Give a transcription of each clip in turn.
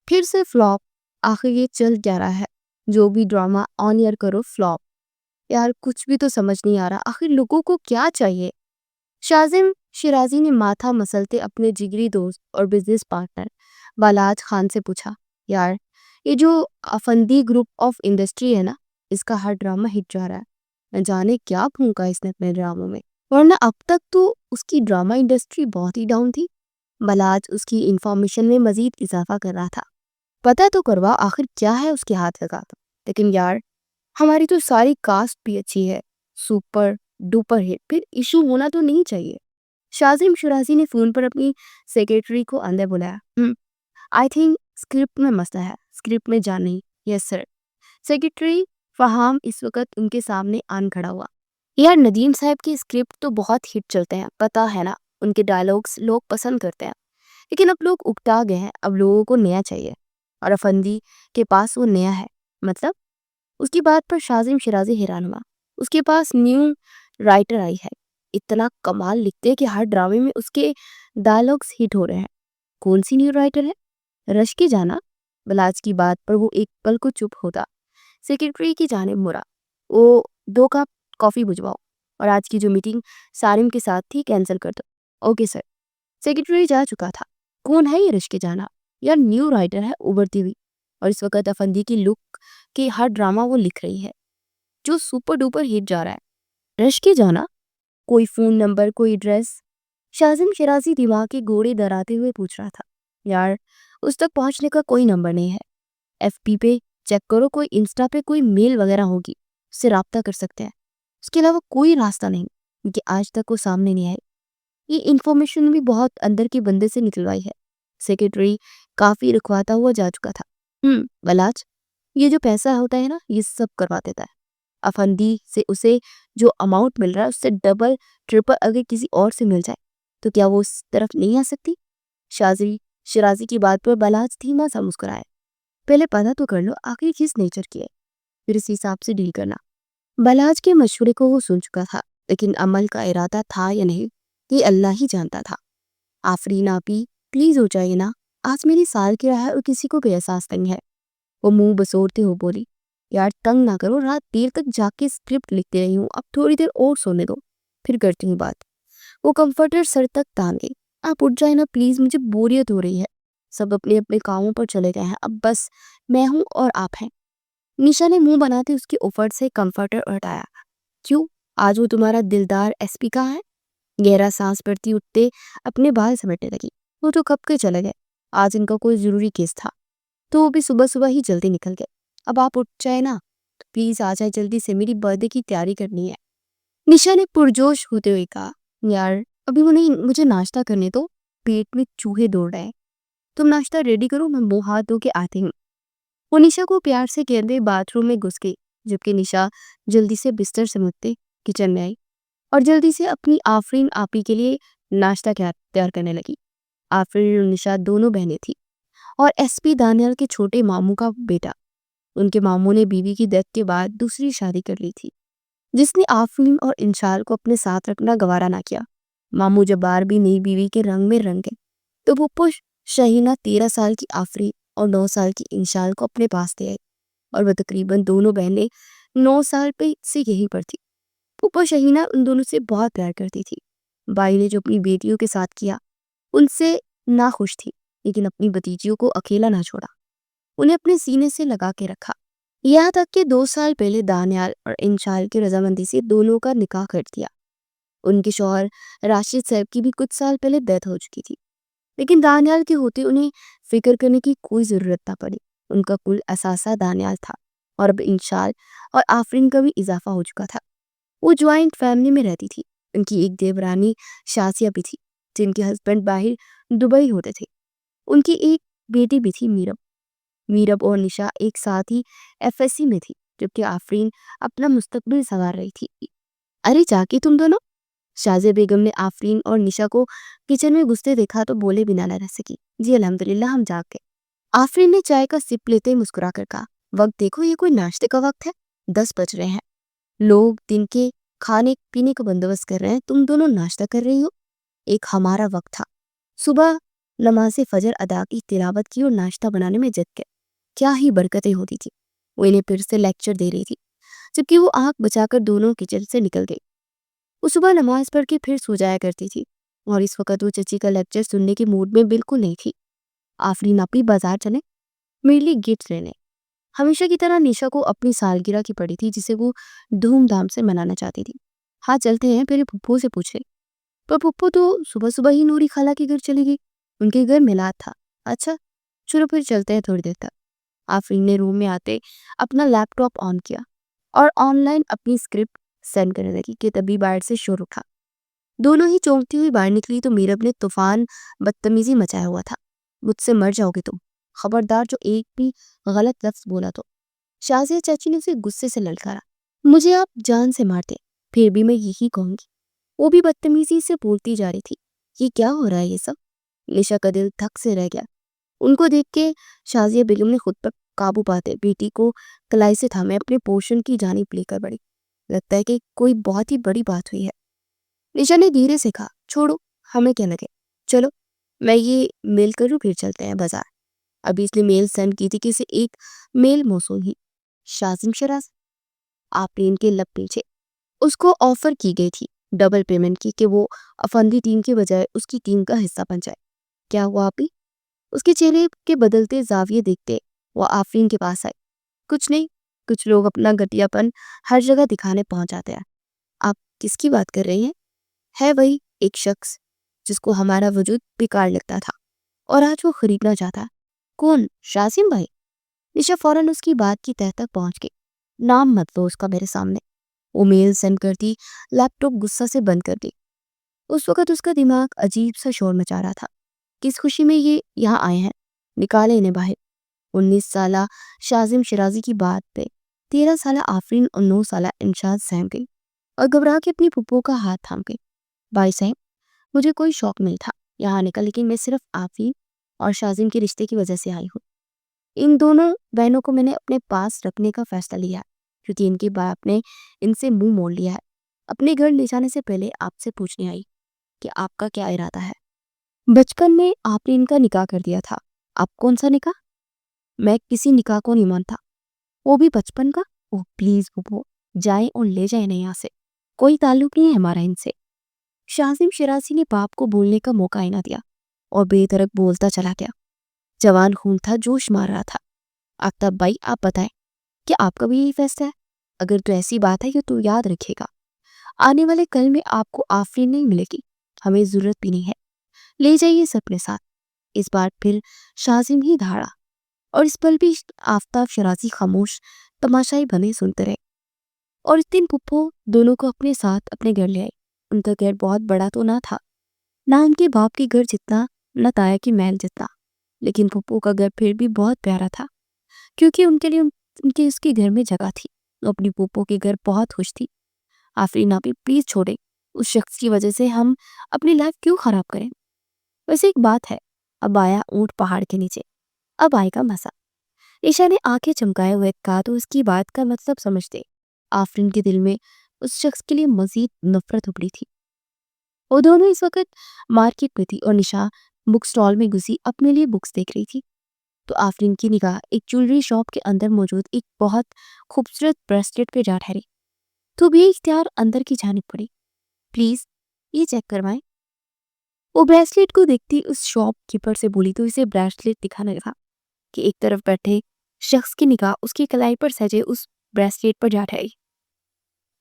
پھر سے فلاپ. آخر یہ چل کیا رہا ہے؟ جو بھی ڈرامہ آن ایئر کرو فلاپ. یار کچھ بھی تو سمجھ نہیں آ رہا، آخر لوگوں کو کیا چاہیے؟ شاذم شیرازی نے ماتھا مسلتے اپنے جگری دوست اور بزنس پارٹنر بالاج خان سے پوچھا، یار یہ جو افندی گروپ آف انڈسٹری ہے نا، اس کا ہر ڈرامہ ہٹ جا رہا ہے. نہ جانے کیا پھونکا اس نے اپنے ڈراموں میں، ورنہ اب تک تو اس کی ڈرامہ انڈسٹری بہت ہی ڈاؤن تھی. بالاج اس کی انفارمیشن میں مزید اضافہ کر رہا تھا. پتہ تو کروا آخر کیا ہے اس کے ہاتھ لگا تھا. لیکن یار ہماری تو ساری کاسٹ بھی اچھی ہے، سپر ڈوپر ہٹ، پھر ایشو ہونا تو نہیں چاہیے. شاذم شیرازی نے فون پر اپنی سیکریٹری کو اندر بلایا. آئی تھنک اسکرپٹ میں مسئلہ ہے، اسکرپٹ میں جان نہیں. یس سر. سیکریٹری فہام اس وقت ان کے سامنے آن کھڑا ہوا. یار ندیم صاحب کی اسکرپٹ تو بہت ہٹ چلتے ہیں، پتہ ہے نا، ان کے ڈائلاگس لوگ پسند کرتے ہیں. لیکن اب لوگ اکتا گئے ہیں، اب لوگوں کو نیا چاہیے، اور افندی کے پاس وہ نیا ہے. مطلب؟ اس کی بات پر شاذم شیرازی حیران ہوا. اس کے پاس نیو رائٹر آئی ہے، اتنا کمال لکھتے کہ ہر ڈرامے میں اس کے ڈائلاگس ہٹ ہو رہے ہیں. کون سی نیو رائٹر ہے؟ رشکی جانا. بلاج کی بات پر وہ ایک پل کو چپ ہوتا. سیکریٹری کی جانب مڑا. وہ 2 کپ کافی بھجواؤ، اور آج کی جو میٹنگ سارم کے ساتھ تھی کینسل کر دو. Okay sir. سیکریٹری جا چکا تھا. کون ہے یہ رشکی جانا؟ یار نیو رائٹر ہے، ابھرتی ہوئی، اور اس وقت افندی کی لک کے ہر ڈرامہ وہ لکھ رہی ہے جو سپر ڈوپر ہٹ جا رہا ہے. رشکی جانا؟ کوئی فون نمبر، کوئی ایڈریس؟ شاذم شیرازی دماغ کے گوڑے دراتے ہوئے پوچھ رہا تھا. یار اس تک پہنچنے کا کوئی نمبر نہیں ہے. ایف پی پہ چیک کرو، کوئی انسٹا پہ کوئی میل وغیرہ ہوگی، اس سے رابطہ کر سکتے ہیں. اس کے علاوہ کوئی راستہ نہیں، کیونکہ آج تک وہ سامنے نہیں آئی. یہ انفارمیشن بھی بہت اندر کے بندے سے نکلوائی ہے. سیکریٹری کافی رکھواتا ہوا جا چکا تھا. بلاج، یہ جو پیسہ ہوتا ہے نا، یہ سب کروا دیتا ہے. افندی سے اسے جو اماؤنٹ مل رہا ہے اس سے ڈبل ٹرپل اگر کسی اور سے مل جائے تو کیا وہ اس طرف نہیں آ سکتی؟ شاذم شیرازی کی بات پر بالاج دھیما سا مسکرایا. پہلے پتہ تو کر لو آخر کس نیچر کی ہے، پھر اسی حساب سے ڈیل کرنا. بالاج کے مشورے کو وہ سن چکا تھا، لیکن عمل کا ارادہ تھا یا نہیں یہ اللہ ہی جانتا تھا. آفرین آپی پلیز ہو جائے نا، آج میری سالگرہ ہے اور کسی کو بھی احساس نہیں ہے. وہ منہ بسورتے ہو بولی. یار تنگ نہ کرو، رات دیر تک جا کے اسکرپٹ لکھتے رہی ہوں، اب تھوڑی دیر اور سونے دو، پھر کرتی ہوں بات. وہ کمفرٹر سر تک تان گئی. آپ اٹھ جائے نا پلیز، مجھے بوریت ہو رہی ہے. سب اپنے اپنے کاموں پر چلے گئے ہیں، اب بس میں ہوں اور آپ ہیں. نشا نے منہ بناتے اس کے اوپر سے کمفرٹر ہٹایا. کیوں، آج وہ تمہارا دلدار ایس پی کہاں ہے؟ گہرا سانس بھرتی اٹھتے اپنے بال سمیٹنے لگی. وہ تو کب کے چلے گئے، آج ان کا کوئی ضروری کیس تھا تو وہ بھی صبح صبح ہی جلدی نکل گئے. اب آپ اٹھ جائے نا تو پلیز آ جائے جلدی سے، میری برتھ ڈے کی تیاری کرنی ہے. نشا نے پرجوش ہوتے ہوئے کہا. یار ابھی وہ نہیں، مجھے ناشتہ کرنے دو، پیٹ میں چوہے دوڑ رہے ہیں. تم ناشتہ ریڈی کرو، میں منہ ہاتھ دھو کے آتی ہوں. وہ نشا کو پیار سے کہتے باتھ روم میں گھس گئی، جبکہ نشا جلدی سے بستر سمیٹتے کچن میں آئی اور جلدی سے اپنی آفرین آپی کے لیے ناشتہ تیار کرنے لگی. آفرین اور نشا دونوں بہنیں تھیں اور ایس پی دانیال کے چھوٹے ماموں کا بیٹا. ان کے ماموں نے بیوی کی ڈیتھ کے بعد دوسری شادی کر لی تھی، جس نے آفرین اور انشال کو اپنے ساتھ رکھنا گوارا نہ کیا. ماموں جب بار بھی نئی بیوی کے رنگ میں رنگ گئے تو پھپھو شہینہ 13 سال کی آفرین اور 9 سال کی انشال کو اپنے پاس دے آئی، اور وہ تقریباً دونوں بہنیں 9 سال پہ سے یہیں پر تھی. پھپھو شہینہ ان دونوں سے بہت پیار کرتی تھی. بائی نے جو اپنی بیٹیوں کے ساتھ کیا ان سے ناخوش تھی، لیکن اپنی بھتیجیوں کو اکیلا نہ چھوڑا، انہیں اپنے سینے سے لگا کے رکھا. یہاں تک کہ 2 سال پہلے دانیال اور انشال کی رضامندی سے دونوں کا نکاح کر دیا. ان کے شوہر راشد صاحب کی بھی کچھ سال پہلے ڈیتھ ہو چکی تھی، لیکن دانیال کے ہوتے انہیں فکر کرنے کی کوئی ضرورت نہ پڑی. ان کا کل اثاثہ دانیال تھا، اور اب انشال اور آفرین کا بھی اضافہ ہو چکا تھا. وہ جوائنٹ فیملی میں رہتی تھی. ان کی ایک دیورانی شازیہ بھی تھی، جن کے ہسبینڈ باہر دبئی ہوتے تھے. ان کی ایک بیٹی بھی تھی، میرب. میرب اور نشا ایک ساتھ ہی ایف ایس سی میں تھی، جبکہ آفرین اپنا مستقبل سنوار رہی تھی. ارے جا کے تم دونوں؟ شازیہ بیگم نے آفرین اور نشا کو کچن میں گھستے دیکھا تو بولے بنا نہ رہ سکی. جی الحمدللہ ہم جاگ گئے. آفرین نے چائے کا سپ لیتے مسکرا کر کہا. وقت دیکھو، یہ کوئی ناشتے کا وقت ہے؟ 10 بج رہے ہیں. لوگ دن کے کھانے پینے کا بندوبست کر رہے ہیں، تم دونوں ناشتہ کر رہی ہو. ایک ہمارا وقت تھا، صبح نماز فجر ادا کی، تلاوت کی اور ناشتہ بنانے میں جت گئے۔ کیا ہی برکتیں ہوتی تھی۔ وہ انہیں پھر سے لیکچر دے رہی تھی، جبکہ وہ آنکھ بچا کر دونوں کچن سے نکل گئی۔ وہ صبح نماز پڑھ کے پھر سو جایا کرتی تھی، اور اس وقت وہ چچی کا لیکچر سننے کے موڈ میں بالکل نہیں تھی۔ آفرین آپی بازار چلیں میرے لیے گفٹ لینے۔ ہمیشہ کی طرح نشا کو اپنی سالگرہ کی پڑی تھی، جسے وہ دھوم دھام سے منانا چاہتی تھی۔ ہاں چلتے ہیں، پھر پھپھو سے پوچھے۔ پر پھپھو تو صبح صبح ہی نوری خالہ کے گھر چلی گئی، ان کے گھر میلاد تھا۔ اچھا چلو پھر چلتے ہیں تھوڑی دیر تک۔ آفرین نے روم میں آتے اپنا لیپ ٹاپ آن کیا اور آن لائن اپنی اسکرپٹ سینڈ کرنے لگی کہ تبھی باہر سے شور اٹھا۔ دونوں ہی چونکتی ہوئی باہر نکلی تو میرب نے طوفان بدتمیزی مچایا ہوا تھا۔ مجھ سے مر جاؤ گے تم، خبردار جو ایک بھی غلط لفظ بولا تو۔ شازیہ چاچی نے اسے غصے سے للکارا۔ مجھے آپ جان سے مارتے، پھر بھی میں یہی کہوں گی۔ وہ بھی بدتمیزی سے بولتی جا رہی تھی۔ یہ کیا ہو رہا ہے یہ سب؟ نشا کا دل تھک سے رہ گیا۔ ان کو دیکھ کے شازیہ بیگم نے خود پر قابو پاتے بیٹی کو کلائی سے تھامے اپنے پورشن کی جانب لے کر بڑھی۔ لگتا ہے کہ کوئی بہت ہی بڑی بات ہوئی ہے۔ نشا نے دھیرے سے کہا، چھوڑو ہمیں کیا لگے، چلو میں یہ میل کروں پھر چلتے ہیں بازار۔ ابھی اس لیے میل سینڈ کی تھی کہ اسے ایک میل موصول ہی، شازم شراز۔ آفرین کے لب پیچھے۔ اس کو آفر کی گئی تھی ڈبل پیمنٹ کی کہ وہ افندی ٹیم کے بجائے اس کی ٹیم کا حصہ بن جائے۔ کیا ہوا آپی؟ اس کے چہرے کے بدلتے زاویے دیکھتے وہ آفرین کے پاس آئے۔ کچھ نہیں، کچھ لوگ اپنا گھٹیا پن ہر جگہ دکھانے پہنچ جاتے ہیں۔ آپ کس کی بات کر رہی ہیں؟ ہے وہی ایک شخص جس کو ہمارا وجود بیکار لگتا تھا اور آج وہ خریدنا چاہتا۔ کون؟ شازم بھائی؟ نشا فوراً اس کی بات کی تہہ تک پہنچ گئی۔ نام مت لو اس کا میرے سامنے۔ وہ میل سینڈ کرتی لیپ ٹاپ غصہ سے بند کر دی۔ اس وقت اس کا دماغ عجیب سا شور مچا رہا تھا۔ کس خوشی میں یہ یہاں آئے ہیں؟ نکالے انہیں باہر۔ 19 سالہ شازم شرازی کی بات پہ 13 سالہ آفرین اور 9 سالہ انشاز سہم گئی اور گھبرا کے اپنی پھپھو کا ہاتھ تھام گئی۔ بھائی صاحب، مجھے کوئی شوق نہیں تھا یہاں آنے کا، لیکن میں صرف آفرین اور شازم کے رشتے کی وجہ سے آئی ہوں۔ ان دونوں بہنوں کو میں نے اپنے پاس رکھنے کا فیصلہ لیا ہے کیونکہ ان کے باپ نے ان سے منہ موڑ لیا ہے۔ اپنے گھر لے جانے سے پہلے آپ سے پوچھنے آئی کہ آپ کا کیا ارادہ ہے۔ بچپن میں آپ نے ان کا نکاح کر دیا تھا۔ آپ کون سا نکاح؟ میں کسی نکاح کو نہیں مانتا، وہ بھی بچپن کا۔ اوہ پلیز وہ جائیں اور لے جائیں انہیں یہاں سے، کوئی تعلق نہیں ہے ہمارا ان سے۔ شازم شرازی نے باپ کو بولنے کا موقع ہی نہ دیا اور بے دردانہ بولتا چلا گیا۔ جوان خون تھا، جوش مار رہا تھا۔ آفتاب بھائی آپ بتائیں کہ آپ کا بھی یہی فیصلہ ہے؟ اگر تو ایسی بات ہے کہ تو یاد رکھے گا، آنے والے کل میں آپ کو آفرین نہیں ملے گی، ہمیں ضرورت بھی نہیں ہے، لے جائیے اس اپنے ساتھ۔ اس بار پھر شازم ہی دھاڑا اور اس پل بھی آفتاب شرازی خاموش تماشائی بنے سنتے رہے۔ اور اس دن پھپھو دونوں کو اپنے ساتھ اپنے گھر لے آئی۔ ان کا گھر بہت بڑا تو نہ تھا، نہ ان کے باپ کے گھر جتنا، نہ تایا کی محل جتنا، لیکن پھپھو کا گھر پھر بھی بہت پیارا تھا کیونکہ ان کے لیے ان کے اس کے گھر میں جگہ تھی۔ وہ اپنی پھپھو کے گھر بہت خوش تھی۔ آفرین آپی پلیز چھوڑیں، اس شخص کی وجہ سے ہم اپنی لائف کیوں خراب کریں؟ ویسے ایک بات ہے، اب آیا اونٹ پہاڑ کے نیچے، اب آئے گا مزہ۔ عشا نے آنکھیں چمکائے ہوئے کہا تو اس کی بات کا مطلب سمجھتے آفرین کے دل میں اس شخص کے لیے مزید نفرت ابلی تھی۔ وہ دونوں اس وقت مارکیٹ میں تھی اور نشا بک سٹال میں گھسی اپنے لیے بکس دیکھ رہی تھی تو آفرین کی نگاہ ایک جویلری شاپ کے اندر موجود ایک بہت خوبصورت بریسلیٹ پہ جا ٹھہری تو بھی اختیار اندر کی جانب پڑی۔ پلیز یہ چیک کروائیں۔ وہ بریسلیٹ کو دیکھتی اس شاپ کیپر سے بولی تو اسے بریسلیٹ دکھانے لگا کہ ایک طرف بیٹھے شخص کی نگاہ اس کی کلائی پر سجے اس بریسلیٹ پر جا ٹھہری۔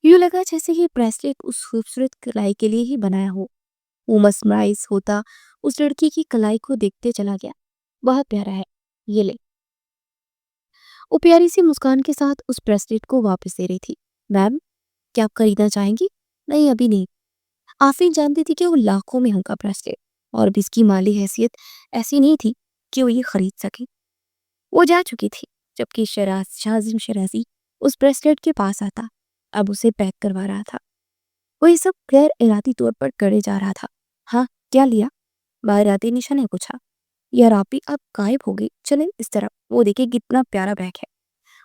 یوں لگا جیسے یہ بریسلیٹ اس خوبصورت کلائی کے لیے ہی بنایا ہو۔ وہ مسمرائز ہوتا اس لڑکی کی کلائی کو دیکھتے چلا گیا۔ بہت پیارا ہے، یہ لے۔ وہ پیاری سی مسکان کے ساتھ اس بریسلیٹ کو واپس دے رہی تھی۔ میم کیا آپ خریدنا چاہیں گی؟ نہیں ابھی نہیں۔ آفرین جانتی تھی کہ وہ لاکھوں میں کا بریسلیٹ اور بھی اس کی مالی حیثیت ایسی نہیں تھی کہ وہ یہ خرید سکے۔ وہ جا چکی تھی جبکہ شازم شرازی اس بریسلیٹ کے پاس آتا اب اسے پیک کروا رہا تھا۔ وہ یہ سب غیر ارادی طور پر کرے جا رہا تھا۔ ہاں کیا لیا؟ باہر آتے نشا نے پوچھا۔ یار آپی آپ غائب ہو گئی، چلیں اس طرف، وہ دیکھیں کتنا پیارا بیگ ہے۔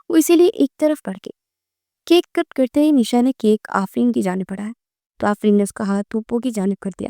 وہ اسی لیے ایک طرف بڑھ گئی۔ کیک کٹ کرتے ہی نشا نے کیک آفرین کی جانب بڑھایا تو آفرین نے اس کا ہاتھ پھپھو کی جانب کر دیا۔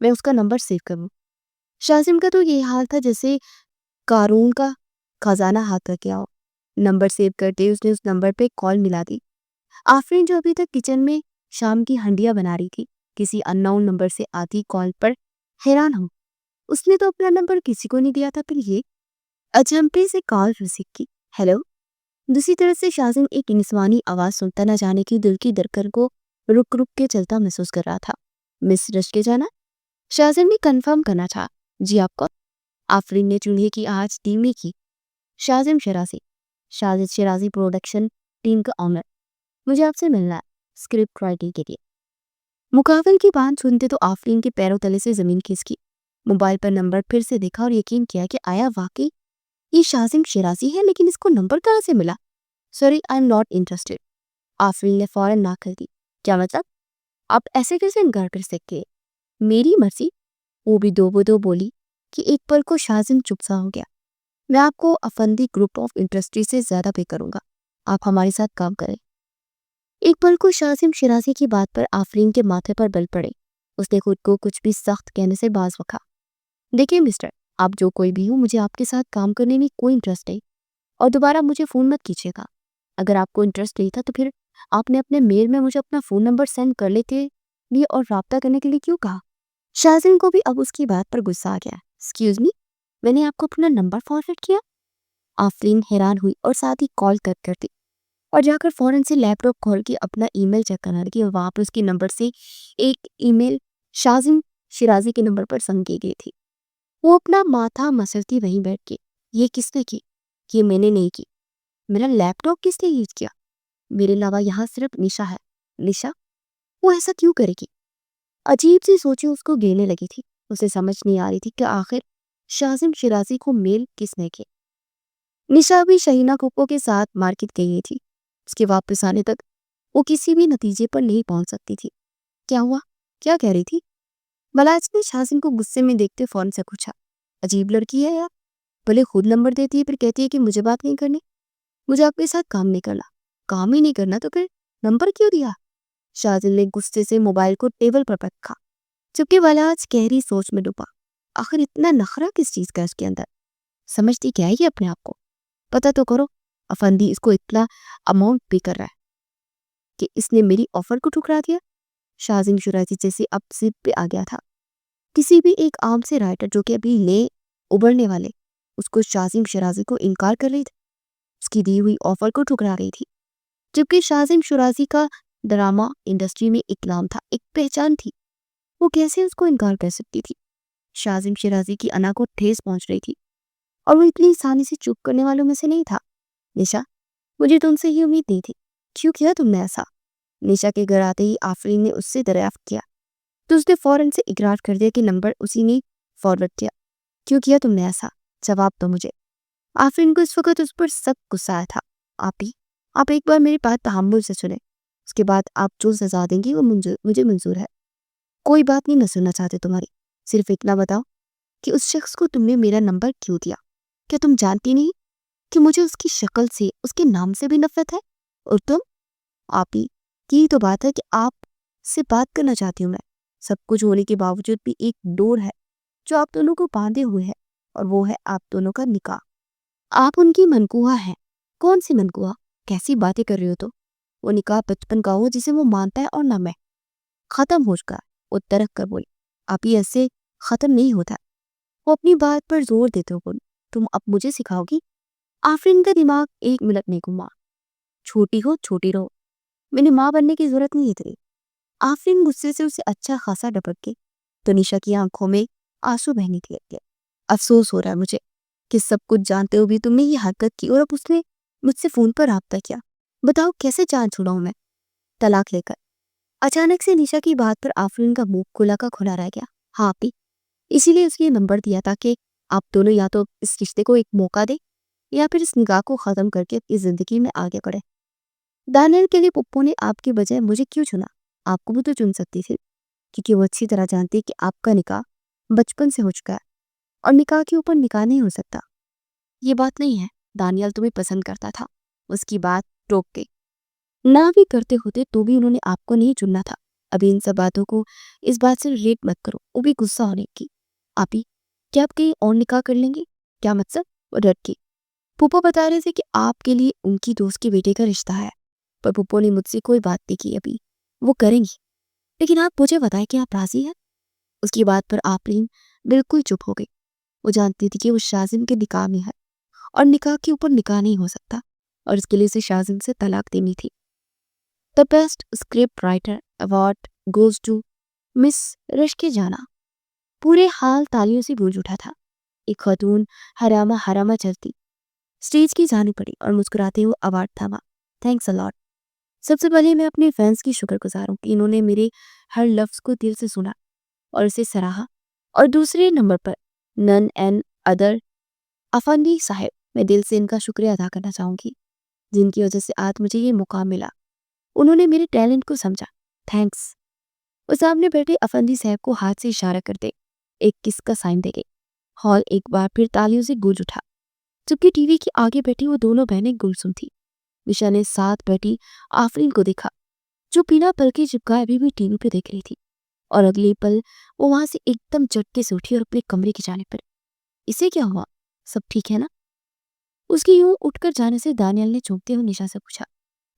میں اس کا نمبر سیو کروں۔ شاذم کا تو یہ حال تھا جیسے قارون کا خزانہ ہاتھ کر کے آؤ۔ نمبر سیو کرتے اس نے اس نمبر پہ کال ملا دی۔ آفرین جو ابھی تک کچن میں شام کی ہنڈیاں بنا رہی تھی، کسی ان نون نمبر سے آتی کال پر حیران ہو۔ اس نے تو اپنا نمبر کسی کو نہیں دیا تھا، پھر یہ اچنبے سے کال ریسیو کی۔ ہیلو۔ دوسری طرف سے شاذم ایک نسوانی آواز سنتا نہ جانے کی دل کی دھڑکن کو رک رک کے چلتا محسوس کر رہا تھا۔ مس رش کے جانا؟ شاذم نے کنفرم کرنا تھا۔ جی آپ کو؟ آفرین نے چولہے کی آج ٹیم کی۔ شاذم شرازی، شاذد شرازی پروڈکشن ٹیم کا آنر، مجھے آپ سے ملنا ہے اسکرپٹ رائٹنگ کے لیے۔ مقابل کی بات سنتے تو آفرین کے پیروں تلے سے زمین کھسکی۔ موبائل پر نمبر پھر سے دیکھا اور یقین کیا کہ آیا واقعی یہ شاذم شرازی ہے، لیکن اس کو نمبر کہاں سے ملا؟ Sorry, I am not interested. Afreen نے فوراً نہ کر دی۔ کیا مطلب؟ آپ ایسے کیسے انکار کر سکتے؟ میری مرضی۔ وہ بھی دو بدو بولی کہ ایک پل کو شاذم چپ سا ہو گیا۔ میں آپ کو افندی گروپ آف انڈسٹری سے زیادہ پے کروں گا، آپ ہمارے ساتھ کام کریں۔ ایک پل کو شاذم شرازی کی بات پر آفرین کے ماتھے پر بل پڑے۔ اس نے خود کو کچھ بھی سخت کہنے سے باز رکھا۔ دیکھیں مسٹر، آپ جو کوئی بھی ہو، مجھے آپ کے ساتھ کام کرنے میں کوئی انٹرسٹ نہیں، اور دوبارہ مجھے فون مت کیجیے گا۔ اگر آپ کو انٹرسٹ نہیں تھا تو پھر آپ نے اپنے میل میں مجھے اپنا فون نمبر سینڈ کر لیتے لیے اور رابطہ کرنے کے لیے کیوں کہا؟ شاذم کو بھی اب اس کی بات پر غصہ آ گیا۔ ایکسکیوز می، میں نے آپ کو اپنا نمبر فارورڈ کیا؟ آفرین حیران ہوئی اور ساتھ ہی کال کٹ کر دی اور جا کر فوراً سے لیپ ٹاپ کھول کے اپنا ای میل چیک کرنے لگی، اور وہاں پر اس کی نمبر سے ایک ای میل شاذم شرازی کے نمبر پر سینڈ کی گئی تھی۔ وہ اپنا ماتھا مسلتی وہیں بیٹھ کے، یہ کس نے کی؟ یہ میں نے نہیں کی۔ میرا لیپ ٹاپ کس نے یوز کیا؟ میرے علاوہ یہاں صرف نشا ہے۔ نشا؟ وہ ایسا کیوں کرے گی؟ عجیب سی سوچیں اس کو گھیرنے لگی تھی۔ اسے سمجھ نہیں آ رہی تھی کہ آخر شاذم شرازی کو میل کس نے کی۔ نشا بھی شہینہ کھوپو کے ساتھ مارکیٹ گئی تھی۔ اس کے واپس آنے تک وہ کسی بھی نتیجے پر نہیں پہنچ سکتی تھی۔ کیا ہوا؟ کیا کہہ رہی تھی؟ ملاج نے شاذم کو غصے میں دیکھتے فون سے پوچھا۔ عجیب لڑکی ہے یار، بھلے خود نمبر دیتی ہے پھر کہتی ہے کہ مجھے بات نہیں کرنی، مجھے آپ کے ساتھ کام نہیں کرنا۔ کام ہی نہیں کرنا تو پھر نمبر کیوں دیا؟ شاذم نے غصے سے موبائل کو ٹیبل پر رکھا، چپکے والا آج گہری سوچ میں ڈوبا۔ آخر اتنا نخرہ کس چیز کا اس کے اندر؟ سمجھتی کیا ہے یہ اپنے آپ کو؟ پتہ تو کرو، افندی اس کو اتنا اماؤنٹ پے کر رہا ہے کہ اس نے میری آفر کو ٹھکرا دیا۔ شاذم شرازی جیسے اب ضد پہ آ گیا تھا۔ کسی بھی ایک عام سے رائٹر جو کہ ابھی نئے ابھرنے والے اس کو شاذم شرازی کو انکار کر رہی تھی، اس کی دی ہوئی آفر کو ٹھکرا رہی تھی، جبکہ شاذم شرازی کا ڈرامہ انڈسٹری میں ایک نام تھا، ایک پہچان تھی۔ وہ کیسے اس کو انکار کر سکتی تھی؟ شاذم شرازی کی انا کو ٹھیس پہنچ رہی تھی، اور وہ اتنی آسانی سے چپ کرنے والوں میں سے نہیں تھا۔ نشا، مجھے تم سے ہی امید نہیں تھی، کیوں کیا تم نے ایسا؟ نشا کے گھر آتے ہی آفرین نے اس سے دریافت کیا تو اس نے فوراً سے اقرار کر دیا کہ نمبر اسی نے فارورڈ کیا۔ کیوں کیا تم نے ایسا؟ جواب دو مجھے۔ آفرین کو اس وقت اس پر سخت غصہ آیا تھا۔ آپ ایک بار میری بات تحمل سے سنیں، اس کے بعد آپ جو سزا دیں گی وہ مجھے منظور ہے۔ کوئی بات نہیں میں سننا چاہتے تمہاری، صرف اتنا بتاؤ کہ اس شخص کو تم نے میرا نمبر کیوں دیا؟ کیا تم جانتی نہیں کہ مجھے اس کی شکل سے، اس کے نام سے بھی نفرت ہے؟ اور تم؟ یہی تو بات ہے کہ آپ سے بات کرنا چاہتی ہوں میں۔ سب کچھ ہونے کے باوجود بھی ایک ڈور ہے جو آپ دونوں کو باندھے ہوئے ہے، اور وہ ہے آپ دونوں کا نکاح۔ آپ ان کی منکوحہ ہیں۔ کون سی منکوحہ؟ کیسی باتیں کر رہی ہو تو؟ وہ نکاح بچپن کا ہو جسے وہ مانتا ہے اور نہ میں۔ ختم ہو چکا ہے۔ وہ ترک کر بولی۔ آپ یہ ایسے ختم نہیں ہوتا۔ وہ اپنی بات پر زور دیتے ہو بولی۔ تم اب مجھے سکھاؤ گی؟ آفرین کا دماغ ایک منٹ نہیں گھما۔ چھوٹی ہو چھوٹی رہو، میں نے ماں بننے کی ضرورت نہیں ہے تیری۔ آفرین غصے سے اسے اچھا خاصا ڈپٹ کے تو نشا کی آنکھوں میں آنسو بہنے لگے۔ افسوس ہو رہا ہے مجھے کہ سب کچھ جانتے ہوئے بھی تم نے یہ حرکت کی، اور اب اس نے مجھ سے فون پر رابطہ کیا۔ بتاؤ کیسے جان چھوڑاؤں میں؟ طلاق لے کر۔ اچانک سے نشا کی بات پر آفرین کا منہ کھلا کا کھلا رہ گیا۔ ہاں اسی لیے اس نے نمبر دیا تاکہ آپ دونوں یا تو اس رشتے کو ایک موقع دے یا پھر اس نکاح کو ختم کر کے اپنی زندگی میں آگے بڑھے۔ دانیل کے لیے پپو نے آپ کی بجائے مجھے کیوں چنا؟ آپ کو بھی تو چن سکتی تھی، کیونکہ وہ اچھی طرح جانتی کہ آپ کا نکاح بچپن سے ہو چکا ہے اور نکاح کے اوپر نکاح نہیں ہو سکتا۔ یہ بات نہیں ہے، دانیل تمہیں پسند کرتا تھا۔ اس کی بات ٹوک گئی۔ نہ بھی کرتے ہوتے تو بھی انہوں نے آپ کو نہیں چننا تھا۔ ابھی ان سب باتوں کو اس بات سے ریلیٹ مت کرو، وہ بھی غصہ ہونے کی۔ آپی کیا آپ کہیں اور نکاح کر لیں گے؟ کیا مطلب؟ وہ ڈر کی۔ پھوپھو بتا رہے تھے کہ آپ کے لیے ان کی دوست کے بیٹے کا رشتہ ہے، پر پھوپھو نے مجھ سے کوئی بات نہیں کی ابھی، وہ کریں گی، لیکن آپ مجھے بتائیں کہ آپ راضی ہیں؟ اس کی بات پر آفرین بالکل چپ ہو گئی۔ وہ جانتی تھی کہ وہ شازم کے نکاح میں ہے اور نکاح کے اوپر نکاح نہیں ہو سکتا، اور اس کے لیے اسے شازم سے طلاق دینی تھی۔ The best script writer award goes to miss Rashk Jana. پورے حال تالیوں سے گونج اٹھا تھا۔ ایک خاتون حرامہ حرامہ چلتی اسٹیج کی جانی پڑی اور مسکراتے ہوئے ایوارڈ تھاما۔ Thanks a lot. سب سے پہلے میں اپنے فینس کی شکر گزار ہوں کہ انہوں نے میرے ہر لفظ کو دل سے سنا اور اسے سراہا۔ اور دوسرے نمبر پر نن اینڈ ادر افندی صاحب، میں دل سے ان کا شکریہ ادا کرنا چاہوں گی جن کی وجہ سے آج مجھے یہ موقع ملا۔ انہوں نے میرے ٹیلنٹ کو سمجھا۔ تھینکس۔ وہ سامنے بیٹھے افندی صاحب کو ہاتھ سے اشارہ کرتے ایک کس کا سائن دے گئے۔ ہال ایک بار پھر تالیوں سے گونج اٹھا، جبکہ ٹی وی کے آگے بیٹھی وہ دونوں بہنیں گمسم تھی۔ نشا نے ساتھ بیٹھی آفرین کو دیکھا جو بنا پلکے چپکائے ابھی بھی ٹی وی پہ دیکھ رہی تھی، اور اگلی پل وہ وہاں سے ایک دم جھٹکے سے اٹھی اور اپنے کمرے کی جانب پر۔ اسے کیا ہوا؟ سب ٹھیک ہے نا؟ اس کی یوں اٹھ کر جانے سے دانیال نے چونکتے ہوئے نشا سے پوچھا۔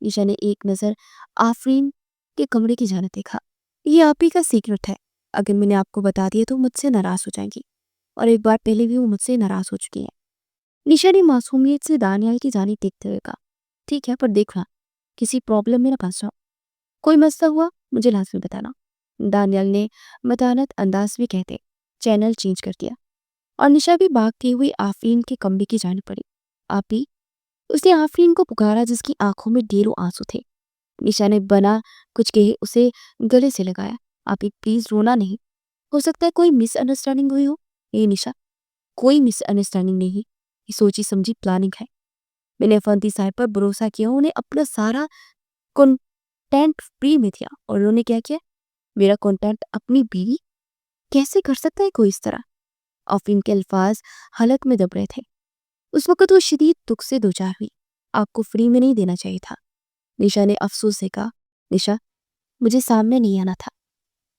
نشا نے ایک نظر آفرین کے کمرے کی جانب دیکھا۔ یہ آپ ہی کا سیکرٹ ہے، اگر میں نے آپ کو بتا دیا تو مجھ سے ناراض ہو جائیں گی، اور ایک بار پہلے بھی وہ مجھ سے ناراض ہو چکی ہیں۔ نشا نے معصومیت سے دانیال کی جانب دیکھتے ہوئے کہا، ٹھیک ہے، پر دیکھنا کسی پرابلم میں نہ پھنس جاؤ، کوئی مسئلہ ہوا مجھے لازمی بتانا۔ دانیال نے متانت انداز میں کہتے چینل چینج کر دیا، اور نشا بھی بھاگتے ہوئے آفرین کے کمرے کی جانب پڑی۔ آپی، اس نے آفرین کو پکارا جس کی آنکھوں میں ڈھیروں آنسو تھے۔ نشا نے بنا کچھ کہے اسے گلے سے لگایا۔ آپی پلیز رونا نہیں، ہو سکتا ہے کوئی مس انڈرسٹینڈنگ ہوئی ہو۔ اے نشا، کوئی مس انڈرسٹینڈنگ نہیں، یہ سوچی سمجھی پلاننگ ہے۔ میں نے افندی صاحب پر بھروسہ کیا، انہیں اپنا سارا کنٹینٹ فری میں دیا، اور انہوں نے کیا کیا؟ میرا کنٹینٹ اپنی بیوی؟ کیسے کر سکتا ہے کوئی اس طرح؟ آفرین کے الفاظ حلق میں دب رہے تھے۔ اس وقت وہ شدید دکھ سے دوچار ہوئی۔ آپ کو فری میں نہیں دینا چاہیے تھا، نشا نے افسوس سے کہا۔ نشا، مجھے سامنے نہیں آنا تھا،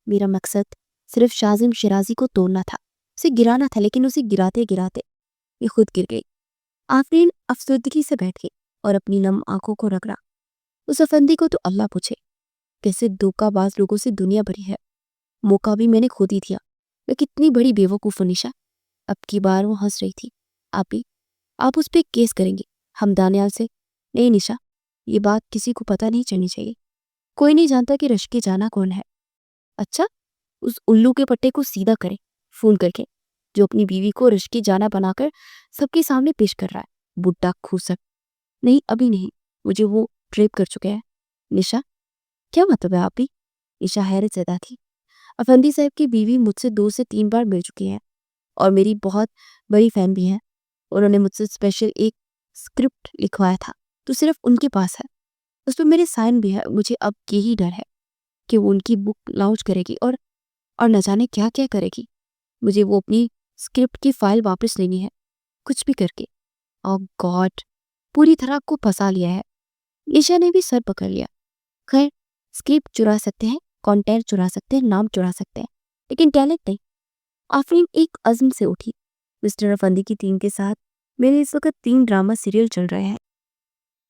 میرا مقصد صرف شازم شیرازی کو توڑنا تھا، اسے گرانا تھا، لیکن اسے گراتے گراتے یہ خود گر گئی۔ آفرین افسردگی سے بیٹھ گئی اور اپنی نم آنکھوں کو رگڑا۔ اس افندی کو تو اللہ پوچھے، کیسے دھوکہ باز لوگوں سے دنیا بھری ہے، موقع بھی میں نے خود ہی دیا، میں کتنی بڑی بے وقوف ہوں نشا۔ اب کی بار وہ ہنس رہی تھی۔ آپ اس پہ کیس کریں گے؟ ہم دانیال سے؟ نہیں نشا، یہ بات کسی کو پتہ نہیں چلنی چاہیے، کوئی نہیں جانتا کہ رشک جانا کون ہے۔ اچھا، اس الو کے پٹے کو سیدھا کریں فون کر کے، جو اپنی بیوی کو رشک جانا بنا کر سب کے سامنے پیش کر رہا ہے، بڈھا کھوسک۔ نہیں، ابھی نہیں، مجھے وہ ٹریپ کر چکے ہیں۔ نشا، کیا مطلب ہے آپی؟ نشا حیرت زدہ تھی۔ افندی صاحب کی بیوی مجھ سے 2 سے 3 بار مل چکی ہیں، اور میری بہت بڑی فین بھی ہیں۔ انہوں نے مجھ سے اسپیشل ایک اسکرپٹ لکھوایا تھا تو صرف ان کے پاس ہے، اس پہ میرے سائن بھی ہے۔ مجھے اب یہی ڈر ہے کہ وہ ان کی بک لانچ کرے گی اور نہ جانے کیا کیا کرے گی۔ مجھے وہ اپنی اسکرپٹ کی فائل واپس لینی ہے، کچھ بھی کر کے۔ اوہ گاڈ، پوری طرح کو پھنسا لیا ہے۔ نشا نے بھی سر پکڑ لیا۔ خیر، اسکرپٹ چرا سکتے ہیں، کانٹینٹ چرا سکتے ہیں، نام چرا سکتے ہیں، لیکن ٹیلنٹ نہیں۔ آفرین ایک عزم سے اٹھی۔ مسٹر افندی کی ٹیم کے ساتھ میرے اس وقت 3 ڈرامہ سیریل چل رہے ہیں،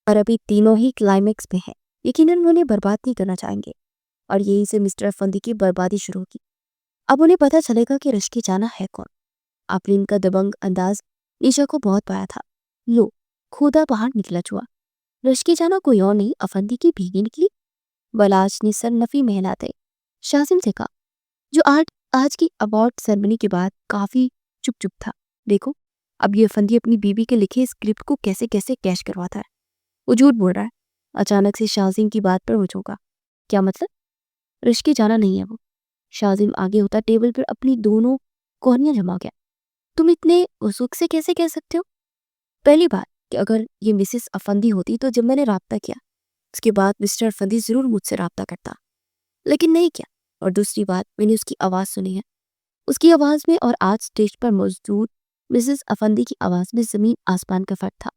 اور ابھی تینوں ہی کلائمیکس میں ہیں۔ یقیناً انہوں نے برباد نہیں کرنا چاہیں گے، اور یہی سے مسٹر افندی کی بربادی شروع ہوگی۔ اب انہیں پتہ چلے گا کہ رشک جانا ہے کون۔ آفرین کا دبنگ انداز نشا کو بہت پایا تھا۔ لو، کھودا باہر نکلا چوا، رشک جانا کوئی اور نہیں، افندی کی بیوی نکلی۔ بلاج نے سر نفی میں ہلاتے شازم سے کہا، جو آج کی ایوارڈ سیرمنی کے بعد کافی چپ چپ تھا، دیکھو اب یہ افندی اپنی بیوی کے لکھے اسکرپٹ کو کیسے کیسے کیش کرواتا ہے۔ وہ جھوٹ بول رہا ہے۔ اچانک سے شازم کی بات پر وہ چونکا۔ کیا مطلب؟ رشک جانا نہیں ہے وہ۔ شازم آگے ہوتا ٹیبل پر اپنی دونوں کوہنیاں جما گیا۔ تم اتنے وثوق سے کیسے کہہ سکتے ہو؟ پہلی بات کہ اگر یہ مسز افندی ہوتی تو جب میں نے رابطہ کیا اس کے بعد مسٹر افندی ضرور مجھ سے رابطہ کرتا، لیکن نہیں کیا۔ اور دوسری بات، میں نے اس کی آواز سنی ہے، اس کی آواز میں اور آج سٹیج پر موجود مسز افندی کی آواز میں زمین آسمان کا فرق تھا۔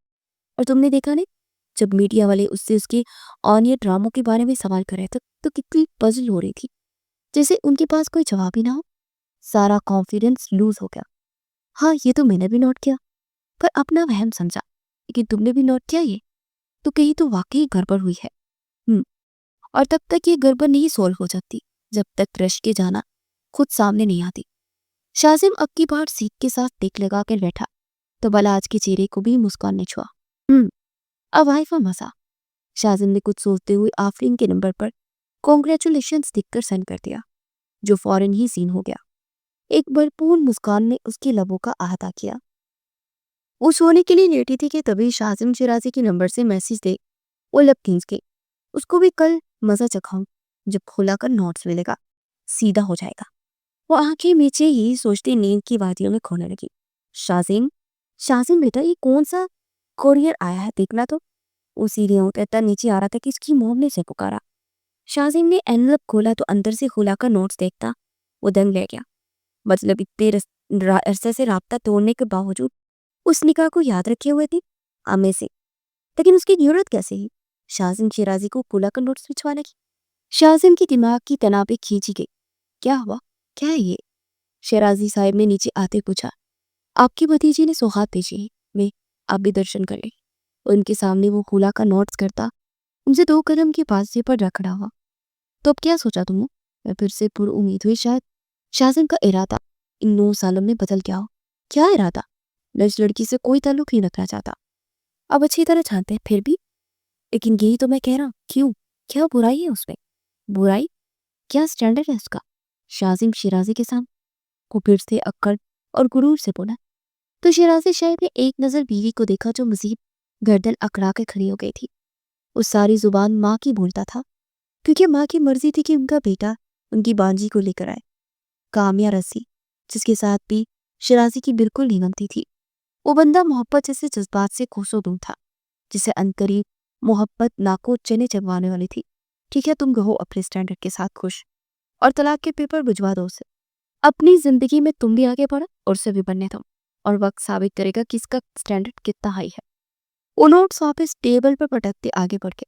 اور تم نے دیکھا نہیں، جب میڈیا والے اس سے اس کے آن ایئر ڈراموں کے بارے میں سوال کر رہے تھے تو کتنی پزل ہو رہی تھی، جیسے ان کے پاس کوئی جواب ہی نہ ہو۔ سارا کانفیڈنس لوز ہو گیا۔ ہاں یہ تو میں نے بھی نوٹ کیا، پر اپنا وہم سمجھا۔ لیکن تم نے بھی نوٹ کیا یہ تو کہیں تو واقعی گڑبڑ ہوئی ہے۔ اور تب تک یہ گڑبڑ نہیں سولو ہو جاتی جب تک رش کے جانا خود سامنے نہیں آتی۔ شاذم اب کی بار سیٹ کے ساتھ ٹیک لگا کر بیٹھا تو بلاج کے چہرے کو بھی مسکان نے چھوا۔ اب آئی وہ مزہ۔ شاذم نے کچھ سوچتے ہوئے آفرین کے نمبر پر کانگریچولیشنز لکھ کر سینڈ کر دیا، جو فوراً ہی سین ہو گیا۔ ایک بھرپور مسکان نے اس کے لبوں کا احاطہ کیا۔ وہ سونے کے لیے لیٹی تھی کہ تبھی شاذم شیرازی کے نمبر سے میسیج دے وہ لب کھینچ گئی۔ اس کو بھی کل مزہ چکھاؤں، جب کھلا کر نوٹس ملے گا سیدھا ہو جائے گا۔ وہ آنکھیں میچے ہی سوچتی نیند کی وادیوں میں کھونے لگی۔ شاذم بیٹا یہ کون سا کوریئر آیا ہے دیکھنا تو۔ وہ سیڑھیاں اترتا نیچے آ رہا تھا کہ اس کی موم نے اسے پکارا۔ شاذم نے اینولپ کھولا تو اندر سے کھلا کر نوٹس دیکھتا وہ دنگ لے گیا۔ مطلب اتنے عرصے سے رابطہ توڑنے کے باوجود اس نکاح کو یاد رکھے ہوئے تھی ہمیں سے، لیکن اس کی ضرورت کیسے ہی شاذم شیرازی کو کھلا کر نوٹس بھجوانے کی؟ شاذم کی دماغ کی تنابیں کھینچی گئی۔ کیا ہوا؟ کیا ہے یہ؟ شیرازی صاحب نے نیچے آتے پوچھا۔ آپ کی بھتیجی نے سوغات بھیجی ہے، میں آپ بھی درشن کر لیں۔ ان کے سامنے وہ کھلا کا نوٹس کرتا ان سے 2 قدم کے پاس پر رکھ رہا ہوا۔ تو اب کیا سوچا تم نے؟ میں پھر سے پر امید ہوئی شاید شاذم کا ارادہ ان 9 سالوں میں بدل گیا ہو۔ کیا ارادہ؟ میں اس لڑکی سے کوئی تعلق نہیں رکھنا چاہتا، اب اچھی طرح جانتے ہیں پھر بھی۔ لیکن یہی تو میں کہہ رہا ہوں، کیوں؟ کیا برائی ہے اس میں؟ برائی؟ کیا سٹینڈرڈ ہے اس کا؟ شاذم شیرازی کے سامنے کو پھر سے اکڑ اور غرور سے بولا۔ تو شیرازی شاہد نے ایک نظر بیوی کو دیکھا جو مزید گردن اکڑا کے کھڑی ہو گئی تھی۔ اس ساری زبان ماں کی بولتا تھا، کیونکہ ماں کی مرضی تھی کہ ان کا بیٹا ان کی بانجی کو لے کر آئے۔ کامیہ رسی جس کے ساتھ بھی شیرازی کی بالکل نہیں بنتی تھی۔ وہ بندہ محبت جیسے جذبات سے کوسوں دور تھا، جسے عنقریب محبت ناکو چنے چبوانے والی تھی۔ ٹھیک ہے تم رہو اپنے سٹینڈرڈ کے ساتھ خوش اور طلاق کے پیپر بھجوا دو اسے۔ اپنی زندگی میں تم بھی آگے بڑھو اور اسے بھی بننے دو، اور وقت ثابت کرے گا کہ اس کا سٹینڈرڈ کتنا ہائی ہے۔ وہ نوٹس واپس ٹیبل پر پٹکتے آگے بڑھ کے۔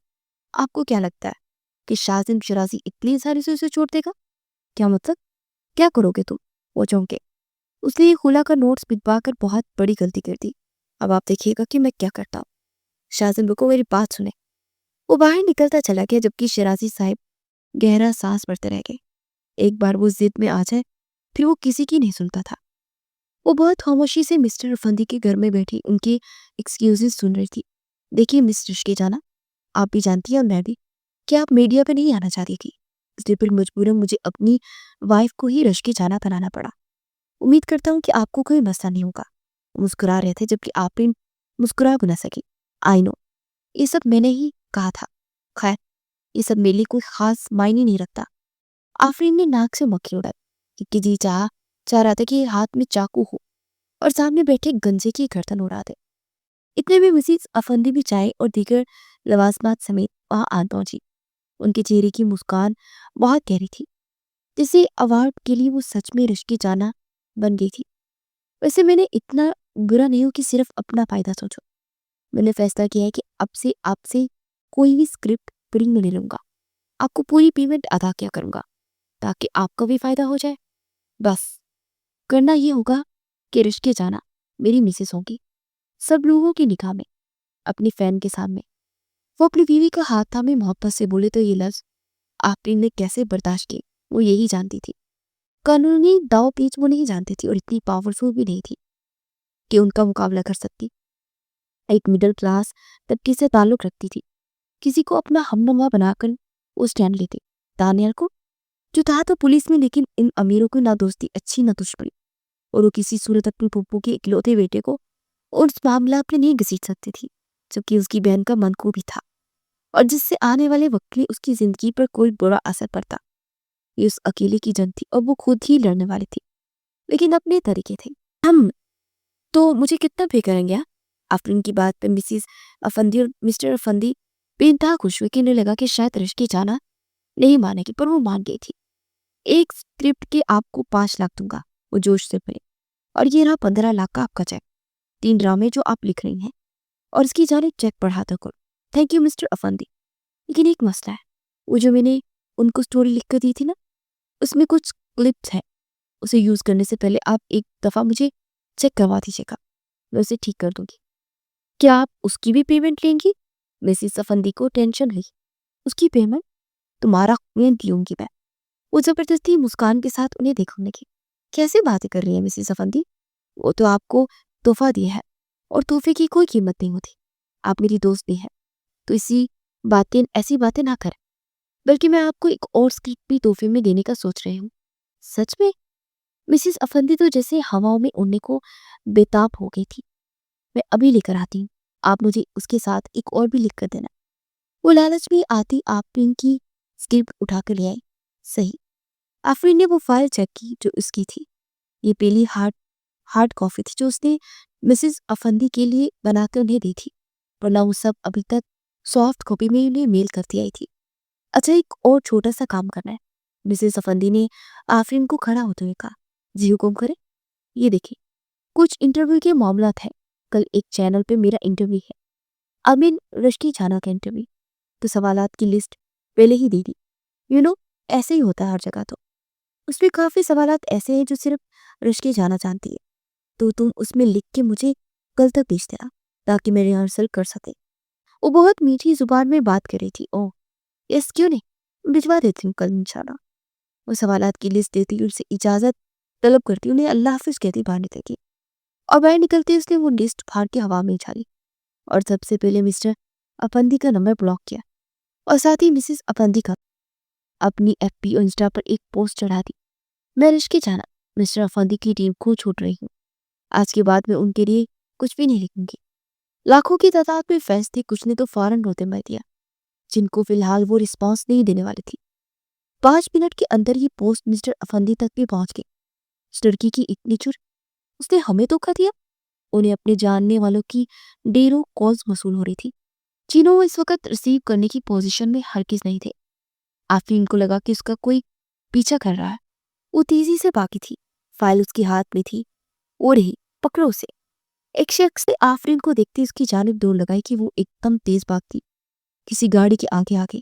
آپ کو کیا لگتا ہے کہ شاذم شیرازی اتنی آسانی سے اسے چھوڑ دے گا؟ کیا مطلب؟ کیا کرو گے تم؟ وہ چونکے۔ اس نے یہ کھلا کر نوٹس بھجوا کر بہت بڑی غلطی کر دی۔ اب آپ دیکھیے گا کہ میں کیا کرتا ہوں۔ شاذم رکو میری بات سنیں۔ وہ باہر نکلتا چلا گیا جبکہ شیرازی صاحب گہرا سانس بھرتے رہ گئے۔ ایک بار وہ ضد میں آ جائے پھر وہ کسی کی نہیں سنتا تھا۔ وہ بہت خاموشی سے مسٹر افندی کے گھر میں بیٹھی ان کے ایکسکیوزز سن رہی تھی۔ دیکھیے مسٹر رشکے جانا، آپ بھی جانتی ہیں اور میں بھی کہ آپ میڈیا پہ نہیں آنا چاہتی تھی، اس لیے پھر مجبوراً مجھے اپنی وائف کو ہی رشکے جانا بنانا پڑا۔ امید کرتا ہوں کہ آپ کو کوئی مسئلہ نہیں ہوگا۔ وہ مسکرا رہے تھے جبکہ آفرین مسکرا بھی نہ سکی۔ آئی نو یہ سب میں نے ہی کہا تھا، خیر یہ سب میرے لیے کوئی خاص معنی نہیں رکھتا۔ آفرین نے ناک سے مکھی اڑائی کہ جی چاہ رہا تھا کہ ہاتھ میں چاقو ہو اور سامنے بیٹھے گنجے کی گردن اڑا دے۔ اتنے میں مسز افندی بھی چائے اور دیگر لوازمات سمیت وہاں آن پہنچی۔ ان کے چہرے کی مسکان بہت گہری تھی، جسے ایوارڈ کے لیے وہ سچ میں رشکے جانا بن گئی تھی۔ ویسے میں نے اتنا برا نہیں ہوں کہ صرف اپنا فائدہ سوچو۔ میں نے فیصلہ کیا ہے کہ اب سے آپ سے کوئی بھی اسکرپٹ فری میں لے لوں گا، آپ کو پوری پیمنٹ ادا کیا کروں گا تاکہ آپ کا بھی فائدہ ہو جائے۔ بس کرنا یہ ہوگا کہ رشکے جانا میری مسز ہوگی، سب لوگوں کی نگاہ میں، اپنی فین کے سامنے۔ وہ اپنی بیوی کا ہاتھ تھامے محبت سے بولے تو یہ لفظ آفرین نے کیسے برداشت کی وہ یہی جانتی تھی۔ قانونی داؤ پیچ وہ نہیں جانتی تھی اور اتنی پاورفل بھی نہیں تھی کہ ان کا مقابلہ کر سکتی۔ ایک مڈل کلاس طبقے سے تعلق رکھتی تھی، کسی کو اپنا ہمنوا بنا کر وہ سٹینڈ لیتی۔ دانیال کو جو تھا تو پولیس میں، لیکن ان امیروں کو نہ دوستی اچھی نہ دشمنی، اور وہ کسی صورت اپنی پھپھو کے اکلوتے بیٹے کو اس معاملات میں نہیں گھسیٹ سکتی تھی جبکہ اس کی بہن کا منقو بھی تھا اور جس سے آنے والے وقت میں اس کی زندگی پر کوئی برا اثر پڑتا۔ یہ اس اکیلے کی جنگ تھی اور وہ خود ہی لڑنے والی تھی، لیکن اپنے طریقے تھے۔ ہم تو مجھے کتنا پے کریں گے؟ آفرین کی بات پہ مسز افندی اور مسٹر افندی بے انتہا خوش ہوئے کہ انہیں لگا کہ شاید رشکے جانا نہیں مانے گی، پر وہ مان گئی تھی۔ ایک اسکرپٹ کے آپ کو 5 لاکھ دوں گا، وہ جوش سے بھرے، اور یہ رہا 15 لاکھ کا آپ کا چیک۔ 3 ڈرامے جو آپ لکھ رہی ہیں اور اس کی جانب چیک بڑھاتا کرو تھینک یو مسٹر افندی، لیکن ایک مسئلہ ہے، وہ جو میں نے ان کو اسٹوری لکھ کر دی تھی نا، اس میں کچھ کلپس ہیں، اسے یوز کرنے سے پہلے آپ ایک دفعہ مجھے چیک کروا دیجیے گا، میں اسے ٹھیک کر دوں گی۔ کیا آپ اس کی بھی پیمنٹ لیں گی؟ مسز افندی کو ٹینشن ہوئی۔ اس کی پیمنٹ؟ تمہارا پیمنٹ لوں گی میں۔ وہ زبردستی مسکان کے ساتھ انہیں دیکھنے لگی۔ کیسے باتیں کر رہی ہیں مسز افندی؟ وہ تو آپ کو تحفہ دیا ہے اور تحفے کی کوئی قیمت نہیں ہوتی۔ آپ میری دوست بھی ہیں تو ایسی باتیں نہ کریں، بلکہ میں آپ کو ایک اور اسکرپٹ بھی تحفے میں دینے کا سوچ رہی ہوں۔ سچ میں؟ مسز افندی تو جیسے ہواؤں میں اڑنے کو بےتاب ہو گئی تھی۔ میں ابھی لے کر آتی ہوں، آپ مجھے اس کے ساتھ ایک اور بھی لکھ کر دینا۔ وہ لالچ میں آتی آفرین کی اسکرپٹ اٹھا کر لے آئی۔ صحیح۔ آفرین نے وہ فائل چیک کی جو اس کی تھی۔ یہ پہلی ہارڈ کافی تھی جو اس نے مسز افندی کے لیے بنا کے انہیں دی تھی، ورنہ وہ سب ابھی تک سافٹ کاپی میں انہیں میل کرتی آئی تھی۔ اچھا، ایک اور چھوٹا سا کام کرنا ہے۔ مسز افندی نے آفرین کو کھڑا ہوتے ہوئے کہا۔ جی حکم کرے۔ یہ دیکھیں، کچھ انٹرویو کے معاملات ہیں۔ کل ایک چینل پہ میرا انٹرویو ہے، امین رشکی جانا کا انٹرویو، تو سوالات کی لسٹ پہلے ہی دے دی۔ ایسے ہی ہوتا ہے ہر جگہ، تو اس میں کافی سوالات ایسے ہیں جو صرف رشکی جانا جانتی ہے، تو تم اس میں لکھ کے مجھے کل تک بھیج دینا تاکہ میں ریہرسل کر سکے۔ وہ بہت میٹھی زبان میں بات کر رہی تھی۔ اوہ یس، کیوں نہیں، بھجوا دیتی ہوں کل انشاءاللہ۔ وہ سوالات کی لسٹ دیتی اور سے اجازت طلب کرتی، انہیں اللہ حافظ کہتی باہر نکل گئی، اور باہر نکلتے اس نے وہ لسٹ پھاڑ کے ہوا میں اچھالی اور سب سے پہلے مسٹر افندی کا نمبر بلاک کیا اور ساتھ ہی مسز افندی کا اپنی ایف پی اور انسٹا پر ایک پوسٹ چڑھا دی۔ میں رشکی جانا مسٹر افندی کی ٹیم کو چھوڑ رہی ہوں، آج کے بعد میں ان کے لیے کچھ بھی نہیں لکھوں گی۔ لاکھوں کی تعداد میں فیس تھے، کچھ نے تو فوراً روتے مر دیا، جن کو فی الحال وہ رسپانس نہیں دینے والی تھی۔ 5 منٹ کے اندر یہ پوسٹ مسٹر افندی تک بھی پہنچ گئی۔ اس لڑکی کی اتنی چر، اس نے ہمیں دھوکا دیا۔ انہیں اپنے جاننے والوں کی ڈیروں کالز موصول ہو رہی تھی، جنہوں وہ اس وقت ریسیو کرنے کی پوزیشن میں ہرگز نہیں تھے۔ آفرین کو لگا کہ اس کا کوئی پیچھا کر رہا ہے۔ وہ تیزی سے بھاگی تھی، فائل اس کے ہاتھ میں تھی۔ وہ رہی، پکڑو اسے۔ ایک شخص نے آفرین کو دیکھتے اس کی جانب دوڑ لگائی کہ وہ ایک دم تیز بھاگتی، کسی گاڑی کے آگے آگے۔